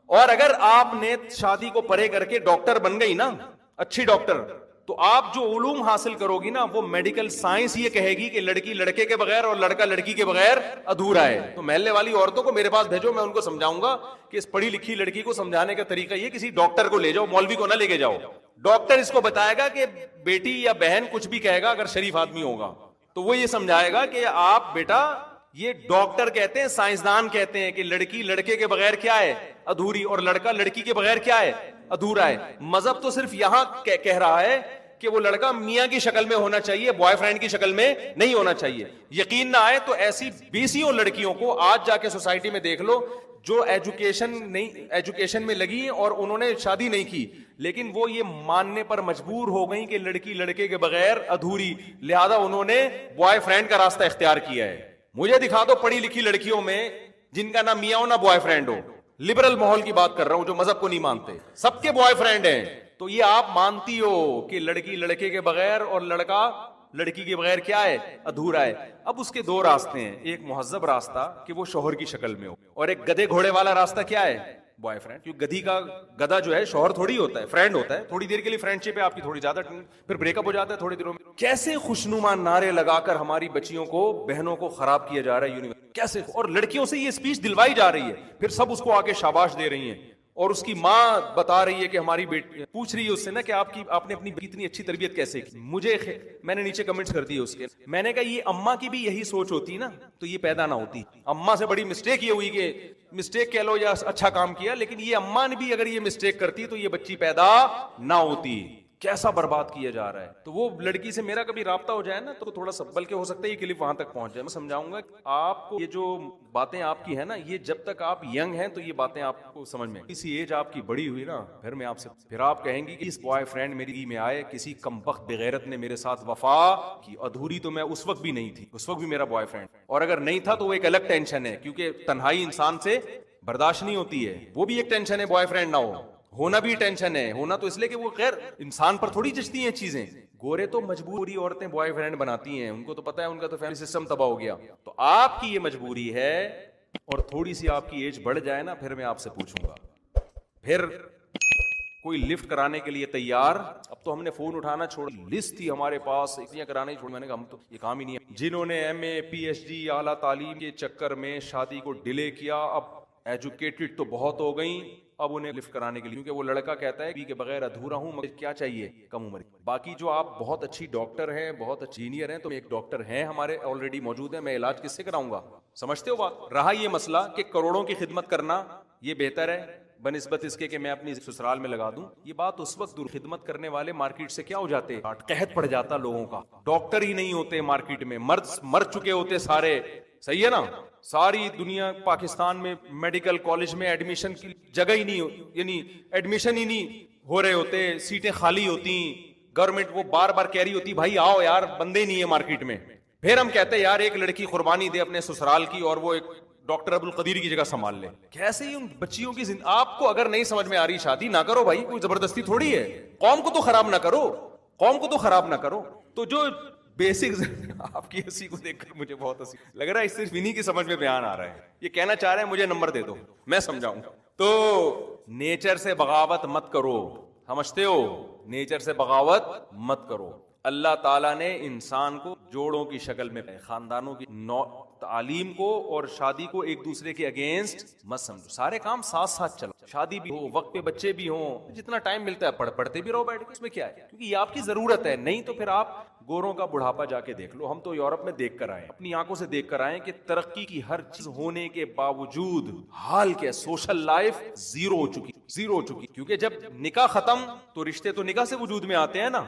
اور اگر آپ نے شادی کو پرے کر کے ڈاکٹر بن گئی نا، اچھی ڈاکٹر، تو آپ جو علوم حاصل کرو گی نا، وہ میڈیکل سائنس یہ کہے گی کہ لڑکی لڑکے کے بغیر اور لڑکا لڑکی کے بغیر ادھورا ہے. تو محلے والی عورتوں کو میرے پاس بھیجو، میں ان کو سمجھاؤں گا کہ اس پڑھی لکھی لڑکی کو سمجھانے کا طریقہ یہ، کسی ڈاکٹر کو لے جاؤ، مولوی کو نہ لے کے جاؤ. ڈاکٹر اس کو بتائے گا کہ بیٹی یا بہن کچھ بھی کہے گا، اگر شریف آدمی ہوگا تو وہ یہ سمجھائے گا کہ آپ بیٹا، یہ ڈاکٹر کہتے ہیں، سائنسدان کہتے ہیں کہ لڑکی لڑکے کے بغیر کیا ہے، ادھوری، اور لڑکا لڑکی کے بغیر کیا ہے، ادھورا ہے. مذہب تو صرف یہاں کہہ رہا ہے کہ وہ لڑکا میاں کی شکل میں ہونا چاہیے، بوائے فرینڈ کی شکل میں نہیں ہونا چاہیے. یقین نہ آئے تو ایسی بیسیوں لڑکیوں کو آج جا کے سوسائٹی میں دیکھ لو جو ایجوکیشن میں لگی ہیں اور انہوں نے شادی نہیں کی، لیکن وہ یہ ماننے پر مجبور ہو گئی کہ لڑکی لڑکے کے بغیر ادھوری، لہذا انہوں نے بوائے فرینڈ کا راستہ اختیار کیا ہے. مجھے دکھا دو پڑھی لکھی لڑکیوں میں جن کا نہ میاں ہو نہ بوائے فرینڈ ہو. لبرل ماحول کی بات کر رہا ہوں، جو مذہب کو نہیں مانتے، سب کے بوائے فرینڈ ہیں. تو یہ آپ مانتی ہو کہ لڑکی لڑکے کے بغیر اور لڑکا لڑکی کے بغیر کیا ہے، ادھورا ہے. اب اس کے دو راستے ہیں، ایک مہذب راستہ کہ وہ شوہر کی شکل میں ہو، اور ایک گدھے گھوڑے والا راستہ کیا ہے، بوائے فرینڈ. کیونکہ گدھا جو ہے شوہر تھوڑی ہوتا ہے، فرینڈ ہوتا ہے، تھوڑی دیر کے لیے فرینڈ شپ ہے آپ کی، تھوڑی زیادہ، پھر بریک اپ ہو جاتا ہے تھوڑی دنوں میں. کیسے خوشنما نعرے لگا کر ہماری بچیوں کو، بہنوں کو خراب کیا جا رہا ہے یونیورسٹی کیسے، اور لڑکیوں سے یہ اسپیچ دلوائی جا رہی ہے، پھر سب اس کو آگے شاباش دے رہی ہیں. اور اس کی ماں بتا رہی ہے کہ ہماری بیٹی پوچھ رہی ہے اس سے نا کہ آپ نے اپنی اتنی اچھی تربیت کیسے کی. میں نے نیچے کمنٹس کر دیے اس کے، میں نے کہا یہ اماں کی بھی یہی سوچ ہوتی نا تو یہ پیدا نہ ہوتی. اماں سے بڑی مسٹیک یہ ہوئی، کہ مسٹیک کہہ لو یا اچھا کام کیا، لیکن یہ اماں نے بھی اگر یہ مسٹیک کرتی تو یہ بچی پیدا نہ ہوتی. کیسا برباد کیا جا رہا ہے. تو وہ لڑکی سے میرا کبھی رابطہ ہو جائے نا تو تھوڑا سا بلکہ ہو سکتا ہے یہ کلپ وہاں تک پہنچ جائے. میں سمجھاؤں گا آپ کو یہ جو باتیں آپ کی ہے نا, یہ جب تک آپ ینگ ہیں تو یہ باتیں آپ کو سمجھ میں, کسی ایج آپ کی بڑی ہوئی نا پھر میں آپ سے, پھر آپ کہیں گی کہ اس بوائے فرینڈ میری میں آئے, کسی کمبخت بغیرت نے میرے ساتھ وفا کی. ادھوری تو میں اس وقت بھی نہیں تھی, اس وقت بھی میرا بوائے فرینڈ, اور اگر نہیں تھا تو وہ ایک الگ ٹینشن ہے, کیونکہ تنہائی انسان سے برداشت نہیں ہوتی ہے, وہ بھی ایک ٹینشن ہے. بوائے فرینڈ نہ ہو, ہونا بھی ٹینشن ہے, ہونا تو اس لیے کہ وہ خیر انسان پر تھوڑی جچتی ہیں چیزیں. گورے تو مجبوری عورتیں بوائے فرینڈ بناتی ہیں, ان کو تو پتا ہے ان کا تو فیملی سسٹم تباہ ہو گیا. تو آپ کی یہ مجبوری ہے, اور تھوڑی سی آپ کی ایج بڑھ جائے نا پھر میں آپ سے پوچھوں گا, پھر کوئی لفٹ کرانے کے لیے تیار. اب تو ہم نے فون اٹھانا چھوڑ, لسٹ تھی ہمارے پاس اتنی کرانے چھوڑ, میں نے کہا ہم تو یہ کام ہی نہیں ہے. جنہوں نے ایم اے پی ایچ ڈی اعلیٰ تعلیم کے چکر میں شادی کو ڈیلے کیا, اب ایجوکیٹڈ تو بہت ہو گئیں, اب انہیں لفٹ کرانے کے لیے, کیونکہ وہ لڑکا کہتا ہے کہ بغیر ادھورا ہوں, مجھے کیا چاہیے کم عمر. باقی جو آپ بہت اچھی ڈاکٹر ہیں, بہت اچھی انجینئر ہیں, تو ایک ڈاکٹر ہیں ہمارے آلریڈی موجود ہیں, میں علاج کس سے کراؤں گا؟ سمجھتے ہو بات؟ رہا یہ مسئلہ کہ کروڑوں کی خدمت کرنا یہ بہتر ہے بنسبت اس کے کہ میں اپنی سسرال میں لگا دوں. یہ بات اس وقت دور, خدمت کرنے والے مارکیٹ سے کیا ہو جاتے, قحط پڑ جاتا لوگوں کا, ڈاکٹر ہی نہیں ہوتے مارکیٹ میں, مر چکے ہوتے سارے. صحیح ہے نا, ساری دنیا پاکستان میں میڈیکل کالج میں ایڈمیشن کی جگہ ہی نہیں, یعنی ایڈمیشن ہی نہیں ہو رہے ہوتے, سیٹیں خالی ہوتی, گورنمنٹ وہ بار بار کہہ رہی ہوتی بھائی آؤ یار, بندے نہیں ہے مارکیٹ میں. پھر ہم کہتے ہیں یار ایک لڑکی قربانی دے اپنے سسرال کی اور وہ ایک ڈاکٹر ابو القدیر کی جگہ سنبھال لے. کیسے ہی ان بچیوں کی آپ کو اگر نہیں سمجھ میں آ رہی شادی نہ کرو بھائی, کوئی زبردستی تھوڑی ہے. قوم کو تو خراب نہ کرو, قوم کو تو خراب نہ کرو. تو جو بیسکس آپ کی ہنسی کو دیکھ کر مجھے بہت ہنسی لگ رہا ہے, صرف انہی کی سمجھ میں بیان آ رہا ہے. یہ کہنا چاہ رہے ہیں مجھے نمبر دے دو میں سمجھاؤں. تو نیچر سے بغاوت مت کرو, سمجھتے ہو, نیچر سے بغاوت مت کرو. اللہ تعالیٰ نے انسان کو جوڑوں کی شکل میں, خاندانوں کی تعلیم کو اور شادی کو ایک دوسرے کے اگینسٹ مت سمجھو. سارے کام ساتھ ساتھ چلو, شادی بھی ہو, وقت پہ بچے بھی ہوں, جتنا ٹائم ملتا ہے پڑھتے بھی رہو بیٹھ کے, اس میں کیا ہے, کیونکہ یہ آپ کی ضرورت ہے. نہیں تو پھر آپ گوروں کا بڑھاپا جا کے دیکھ لو. ہم تو یورپ میں دیکھ کر آئے, اپنی آنکھوں سے دیکھ کر آئے کہ ترقی کی ہر چیز ہونے کے باوجود حال کیا, سوشل لائف زیرو ہو چکی. کیونکہ جب نکاح ختم تو رشتے تو نکاح سے وجود میں آتے ہیں نا,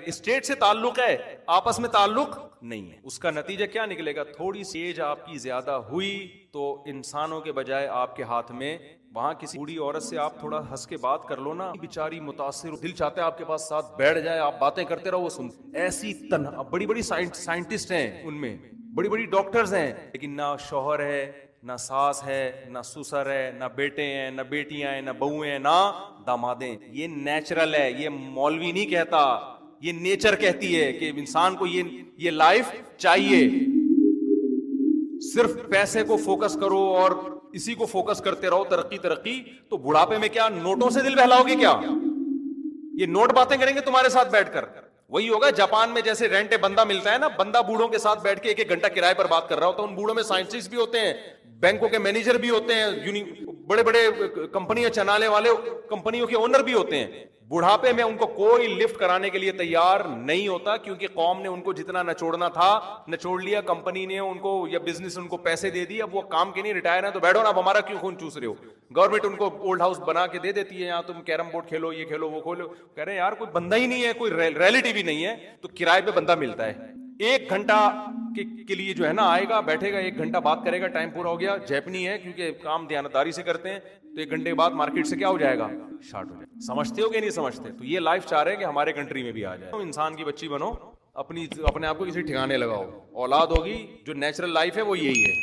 اسٹیٹ سے تعلق ہے, آپس میں تعلق نہیں ہے. اس کا نتیجہ کیا نکلے گا, تھوڑی سی ایج آپ کی زیادہ ہوئی تو انسانوں کے بجائے آپ کے ہاتھ میں, وہاں کسی بوڑھی عورت سے آپ تھوڑا ہنس کے بات کر لو نا, بیچاری متاثر, دل چاہتا ہے آپ کے پاس ساتھ بیٹھ جائے, آپ باتیں کرتے رہو, وہ سن. ایسی بڑی سائنٹسٹ ہیں, ان میں بڑی ڈاکٹرز ہیں, لیکن نہ شوہر ہے, نہ ساس ہے, نہ سسر ہے, نہ بیٹے ہیں, نہ بیٹیاں ہیں, نہ بہویں ہیں, نہ دامادیں. یہ نیچرل ہے, یہ مولوی نہیں کہتا, یہ نیچر کہتی ہے کہ انسان کو یہ لائف چاہیے. صرف پیسے کو فوکس کرو اور اسی کو فوکس کرتے رہو, ترقی, تو بڑھاپے میں کیا نوٹوں سے دل بہلاؤ گے کیا؟ یہ نوٹ باتیں کریں گے تمہارے ساتھ بیٹھ کر. وہی ہوگا جاپان میں جیسے رینٹ بندہ ملتا ہے نا, بندہ بوڑھوں کے ساتھ بیٹھ کے ایک گھنٹہ کرائے پر بات کر رہا ہوتا ہے. ان بوڑھوں میں سائنٹسٹ بھی ہوتے ہیں, بینکوں کے مینیجر بھی ہوتے ہیں, بڑے کمپنیاں چلانے والے کمپنیوں کے اونر بھی ہوتے ہیں. بڑھاپے میں ان کو کوئی لفٹ کرانے کے لیے تیار نہیں ہوتا, کیونکہ قوم نے ان کو جتنا نچوڑنا تھا نچوڑ لیا, کمپنی نے ان کو یا بزنس ان کو پیسے دے دی, اب وہ کام کے نہیں, ریٹائر ہے تو بیٹھو نا, اب ہمارا کیوں خون چوس رہے ہو. گورنمنٹ ان کو اولڈ ہاؤس بنا کے دے دیتی ہے, یہاں تم کیرم بورڈ کھیلو, یہ کھیلو, وہ کھولو. کہہ رہے ہیں یار کوئی بندہ ہی نہیں ہے, کوئی ریلٹی بھی نہیں ہے, تو کرائے پہ بندہ ملتا ہے. 1 گھنٹہ کے لیے جو ہے نا آئے گا, بیٹھے گا, 1 گھنٹہ بات کرے گا, ٹائم پورا ہو گیا. جیپنی ہے کیونکہ کام دیانتداری سے کرتے ہیں, تو 1 گھنٹے کے بعد مارکیٹ سے کیا ہو جائے گا, شارٹ ہو جائے گا. سمجھتے ہو کہ نہیں سمجھتے؟ تو یہ لائف چاہ رہے ہیں کہ ہمارے کنٹری میں بھی آ جائے. انسان کی بچی بنو, اپنے آپ کو کسی ٹھکانے لگاؤ, اولاد ہوگی, جو نیچرل لائف ہے وہ یہی ہے.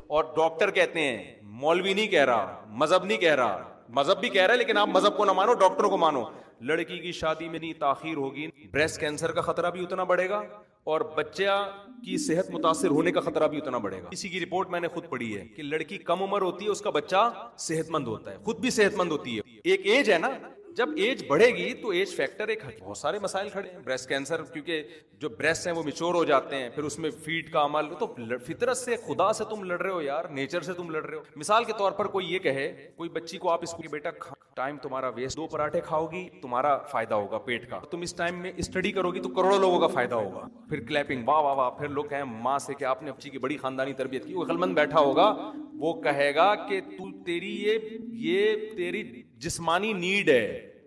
اور ڈاکٹر کہتے ہیں, مولوی نہیں کہہ رہا, مذہب نہیں کہہ رہا, مذہب بھی کہہ رہا ہے لیکن آپ مذہب کو نہ مانو, ڈاکٹروں کو مانو. لڑکی کی شادی میں نہیں تاخیر ہوگی, بریسٹ کینسر کا خطرہ بھی اتنا بڑھے گا, اور بچہ کی صحت متاثر ہونے کا خطرہ بھی اتنا بڑھے گا. اسی کی رپورٹ میں نے خود پڑھی ہے کہ لڑکی کم عمر ہوتی ہے, اس کا بچہ صحت مند ہوتا ہے, خود بھی صحت مند ہوتی ہے. ایک ایج ہے نا, جب ایج بڑھے گی تو ایج فیکٹر ایک بہت سارے مسائل کھڑے ہیں. بریسٹ کینسر, کیونکہ جو بریسٹ ہیں وہ میچور ہو جاتے ہیں, پھر اس میں فیڈ کا عمل, تو فطرت سے, خدا سے تم لڑ رہے ہو یار, نیچر سے تم لڑ رہے ہو. مثال کے طور پر کوئی یہ کہے, کوئی بچی کو آپ اس کو بیٹا ٹائم تمہارا ویسٹ, 2 پراٹھے کھاؤ گی تمہارا فائدہ ہوگا پیٹ کا, تم اس ٹائم میں اسٹڈی کرو گی تو کروڑوں لوگوں کا فائدہ ہوگا. پھر کلیپنگ, واہ واہ واہ. پھر لوگ کہیں ماں سے کہ آپ نے بچی کی بڑی خاندانی تربیت کی. وہ عقلمند بیٹھا ہوگا, وہ کہے گا کہ تو تیری یہ تیری جسمانی نیڈ ہے,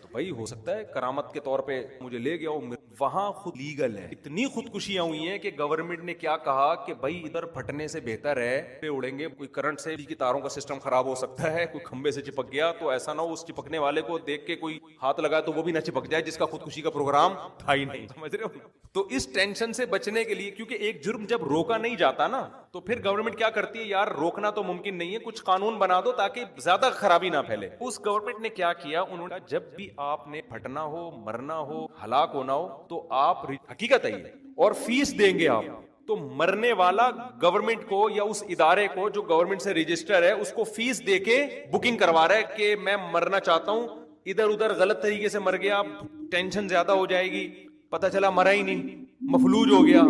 تو بھائی ہو سکتا ہے کرامت کے طور پہ مجھے لے گیا وہاں خود لیگل ہے. اتنی خودکشیاں ہوئی ہیں کہ گورنمنٹ نے کیا کہا کہ بھائی ادھر پھٹنے سے بہتر ہے پہ اڑیں گے, کوئی کرنٹ سے کی تاروں کا سسٹم خراب ہو سکتا ہے, کوئی کھمبے سے چپک گیا تو ایسا نہ ہو اس چپکنے والے کو دیکھ کے کوئی ہاتھ لگائے تو وہ بھی نہ چپک جائے جس کا خودکشی کا پروگرام تھا ہی نہیں. سمجھ رہے ہو؟ تو اس ٹینشن سے بچنے کے لیے, کیونکہ ایک جرم جب روکا نہیں جاتا نا تو پھر گورنمنٹ کیا کرتی ہے, یار روکنا تو ممکن نہیں ہے, کچھ قانون بنا دو تاکہ زیادہ خرابی نہ پھیلے. اس گورنمنٹ نے کیا کیا, انہوں نے جب بھی آپ نے پھٹنا ہو, مرنا ہو, ہلاک ہونا ہو تو آپ حقیقت ہے اور فیس دیں گے آپ. تو مرنے والا گورنمنٹ کو یا اس ادارے کو جو گورنمنٹ سے رجسٹر ہے اس کو فیس دے کے بکنگ کروا رہا ہے کہ میں مرنا چاہتا ہوں, ادھر ادھر غلط طریقے سے مر گیا, ٹینشن زیادہ ہو جائے گی, پتہ چلا مرا ہی نہیں, مفلوج ہو گیا.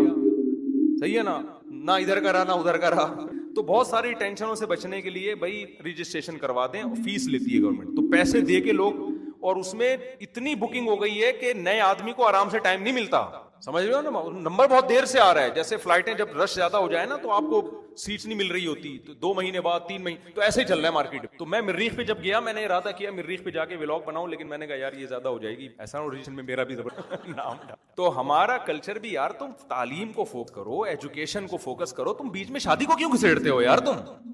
صحیح ہے نا, نہ ادھر کرا نہ ادھر کرا. تو بہت ساری ٹینشنوں سے بچنے کے لیے بھائی رجسٹریشن کروا دیں, فیس لیتی ہے گورنمنٹ, تو پیسے دے کے لوگ, اور اس میں اتنی بکنگ ہو گئی ہے کہ نئے آدمی کو آرام سے ٹائم نہیں ملتا. سمجھ رہے ہو نا, نمبر بہت دیر سے آ رہا ہے. جیسے فلائٹیں جب رش زیادہ ہو جائے نا تو آپ کو سیٹس نہیں مل رہی ہوتی, تو 2 مہینے بعد 3 مہینے, تو ایسے ہی چل رہا ہے مارکیٹ. تو میں مریخ پہ جب گیا میں نے ارادہ کیا مریخ پہ جا کے ولاگ بناؤں, لیکن میں نے کہا یار یہ زیادہ ہو جائے گی, ایسا اوریجن میں میرا بھی نام تھا. تو ہمارا کلچر بھی یار, تم تعلیم کو فوکس کرو, ایجوکیشن کو فوکس کرو, تم بیچ میں شادی کو کیوں گھسیڑتے ہو یار؟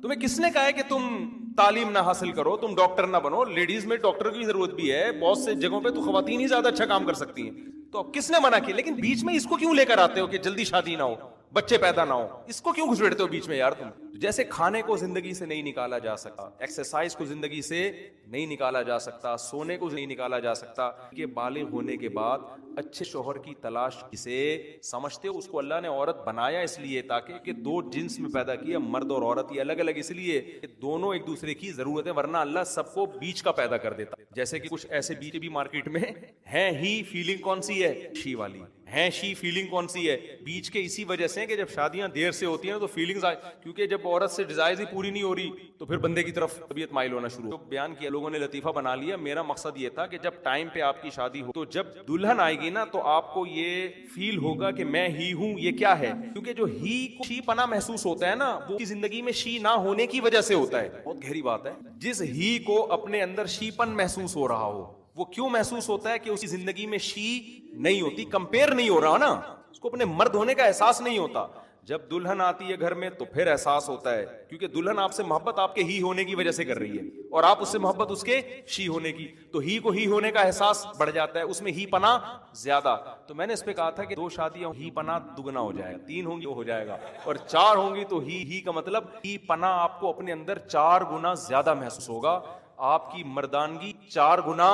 تمہیں کس نے کہا ہے کہ تم تعلیم نہ حاصل کرو, تم ڈاکٹر نہ بنو؟ لیڈیز میں ڈاکٹر کی ضرورت بھی ہے, بہت سے جگہوں پہ تو خواتین ہی زیادہ اچھا کام کر سکتی ہیں. تو کس نے منع کیا؟ لیکن بیچ میں اس کو کیوں لے کر آتے ہو کہ جلدی شادی نہ ہو, بچے پیدا نہ ہو, اس کو کیوں گھسیڑتے ہو بیچ میں یار تم؟ جیسے کھانے کو زندگی سے نہیں نکالا جا سکتا, ایکسرسائز کو زندگی سے نہیں نکالا جا سکتا, سونے کو نہیں نکالا جا سکتا, کہ بالغ ہونے کے بعد اچھے شوہر کی تلاش سے سمجھتے ہو. اس کو اللہ نے عورت بنایا اس لیے تاکہ کہ 2 جنس میں پیدا کیا, مرد اور عورت, یہ الگ الگ اس لیے کہ دونوں ایک دوسرے کی ضرورت ہے, ورنہ اللہ سب کو بیچ کا پیدا کر دیتا. جیسے کہ کچھ ایسے بیچ بھی مارکیٹ میں ہیں, ہی فیلنگ کون سی ہے؟ شی والی ہیں. شی فیلنگ کون سی ہے؟ بیچ کے اسی وجہ سے کہ جب شادیاں دیر سے ہوتی ہیں تو فیلنگز کیونکہ جب عورت سے ڈیزائرز ہی پوری نہیں ہو رہی تو پھر بندے کی طرف طبیعت مائل ہونا شروع. تو بیان کیا, لوگوں نے لطیفہ بنا لیا. میرا مقصد یہ تھا کہ جب ٹائم پہ آپ کی شادی ہو تو جب دلہن آئے گی نا تو آپ کو یہ فیل ہوگا کہ میں ہی ہوں. یہ کیا ہے؟ کیونکہ جو ہی کو شی پنا محسوس ہوتا ہے نا وہ کی زندگی میں شی نہ ہونے کی وجہ سے ہوتا ہے. بہت گہری بات ہے. جس ہی کو اپنے اندر شی پن محسوس ہو رہا ہو, وہ کیوں محسوس ہوتا ہے؟ کہ اس کی زندگی میں شی نہیں ہوتی, کمپیئر نہیں ہو رہا نا, اس کو اپنے مرد ہونے کا احساس نہیں ہوتا. جب دلہن آتی ہے گھر میں تو پھر احساس ہوتا ہے, کیونکہ دلہن آپ سے محبت آپ کے ہی ہونے کی وجہ سے کر رہی ہے اور آپ اس سے محبت اس کے شی ہونے کی, تو ہی کو ہی ہونے کا احساس بڑھ جاتا ہے, اس میں ہی پنا زیادہ. تو میں نے اس پہ کہا تھا کہ 2 شادیاں ہی پنا دگنا ہو جائے گا, 3 ہوں گی ہو جائے گا, اور 4 ہوں گی تو ہی کا مطلب ہی پنا آپ کو اپنے اندر 4 گنا زیادہ محسوس ہوگا, آپ کی مردانگی 4 گنا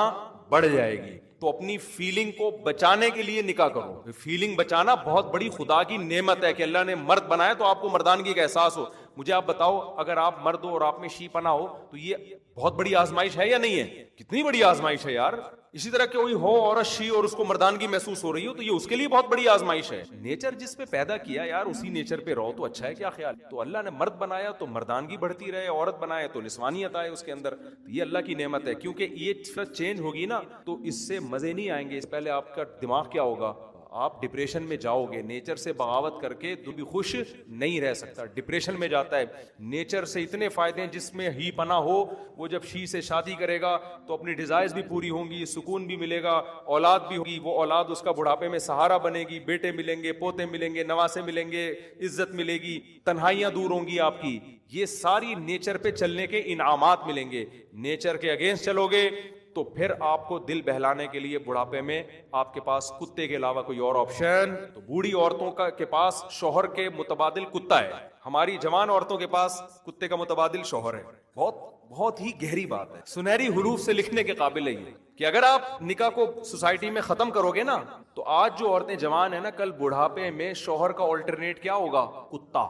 بڑھ جائے گی. تو اپنی فیلنگ کو بچانے کے لیے نکاح کرو. فیلنگ بچانا بہت بڑی خدا کی نعمت ہے کہ اللہ نے مرد بنایا تو آپ کو مردانگی کا احساس ہو. مجھے آپ بتاؤ, اگر آپ مرد ہو اور آپ میں شی پنا ہو تو یہ بہت بڑی آزمائش ہے یا نہیں ہے؟ کتنی بڑی آزمائش ہے یار. اسی طرح کوئی ہو عورت شی اور اس کو مردانگی محسوس ہو رہی ہو تو یہ اس کے لیے بہت بڑی آزمائش ہے. نیچر جس پہ پیدا کیا یار اسی نیچر پہ رہو تو اچھا ہے. کیا خیال؟ تو اللہ نے مرد بنایا تو مردانگی بڑھتی رہے, عورت بنائے تو نسوانیت آئے اس کے اندر. یہ اللہ کی نعمت ہے, کیونکہ یہ فطرت چینج ہوگی نا تو اس سے مزے نہیں آئیں گے. اس پہلے آپ کا دماغ کیا ہوگا, آپ ڈپریشن میں جاؤ گے. نیچر سے بغاوت کر کے تو بھی خوش نہیں رہ سکتا, ڈپریشن میں جاتا ہے. نیچر سے اتنے فائدے ہیں, جس میں ہی پنا ہو وہ جب شی سے شادی کرے گا تو اپنی ڈیزائرز بھی پوری ہوں گی, سکون بھی ملے گا, اولاد بھی ہوگی, وہ اولاد اس کا بڑھاپے میں سہارا بنے گی, بیٹے ملیں گے, پوتے ملیں گے, نواسے ملیں گے, عزت ملے گی, تنہائیاں دور ہوں گی آپ کی. یہ ساری نیچر پہ چلنے کے انعامات ملیں گے. نیچر کے اگینسٹ چلو گے تو پھر آپ کو دل بہلانے کے لیے بڑھاپے میں آپ کے پاس کتے کے علاوہ کوئی اور آپشن, تو بوڑھی عورتوں کا کے پاس شوہر کے متبادل کتا ہے, ہماری جوان عورتوں کے پاس کتے کا متبادل شوہر ہے. بہت ہی گہری بات ہے, سنہری حروف سے لکھنے کے قابل ہے یہ, کہ اگر آپ نکاح کو سوسائٹی میں ختم کرو گے نا تو آج جو عورتیں جوان ہیں نا, کل بڑھاپے میں شوہر کا آلٹرنیٹ کیا ہوگا؟ کتا.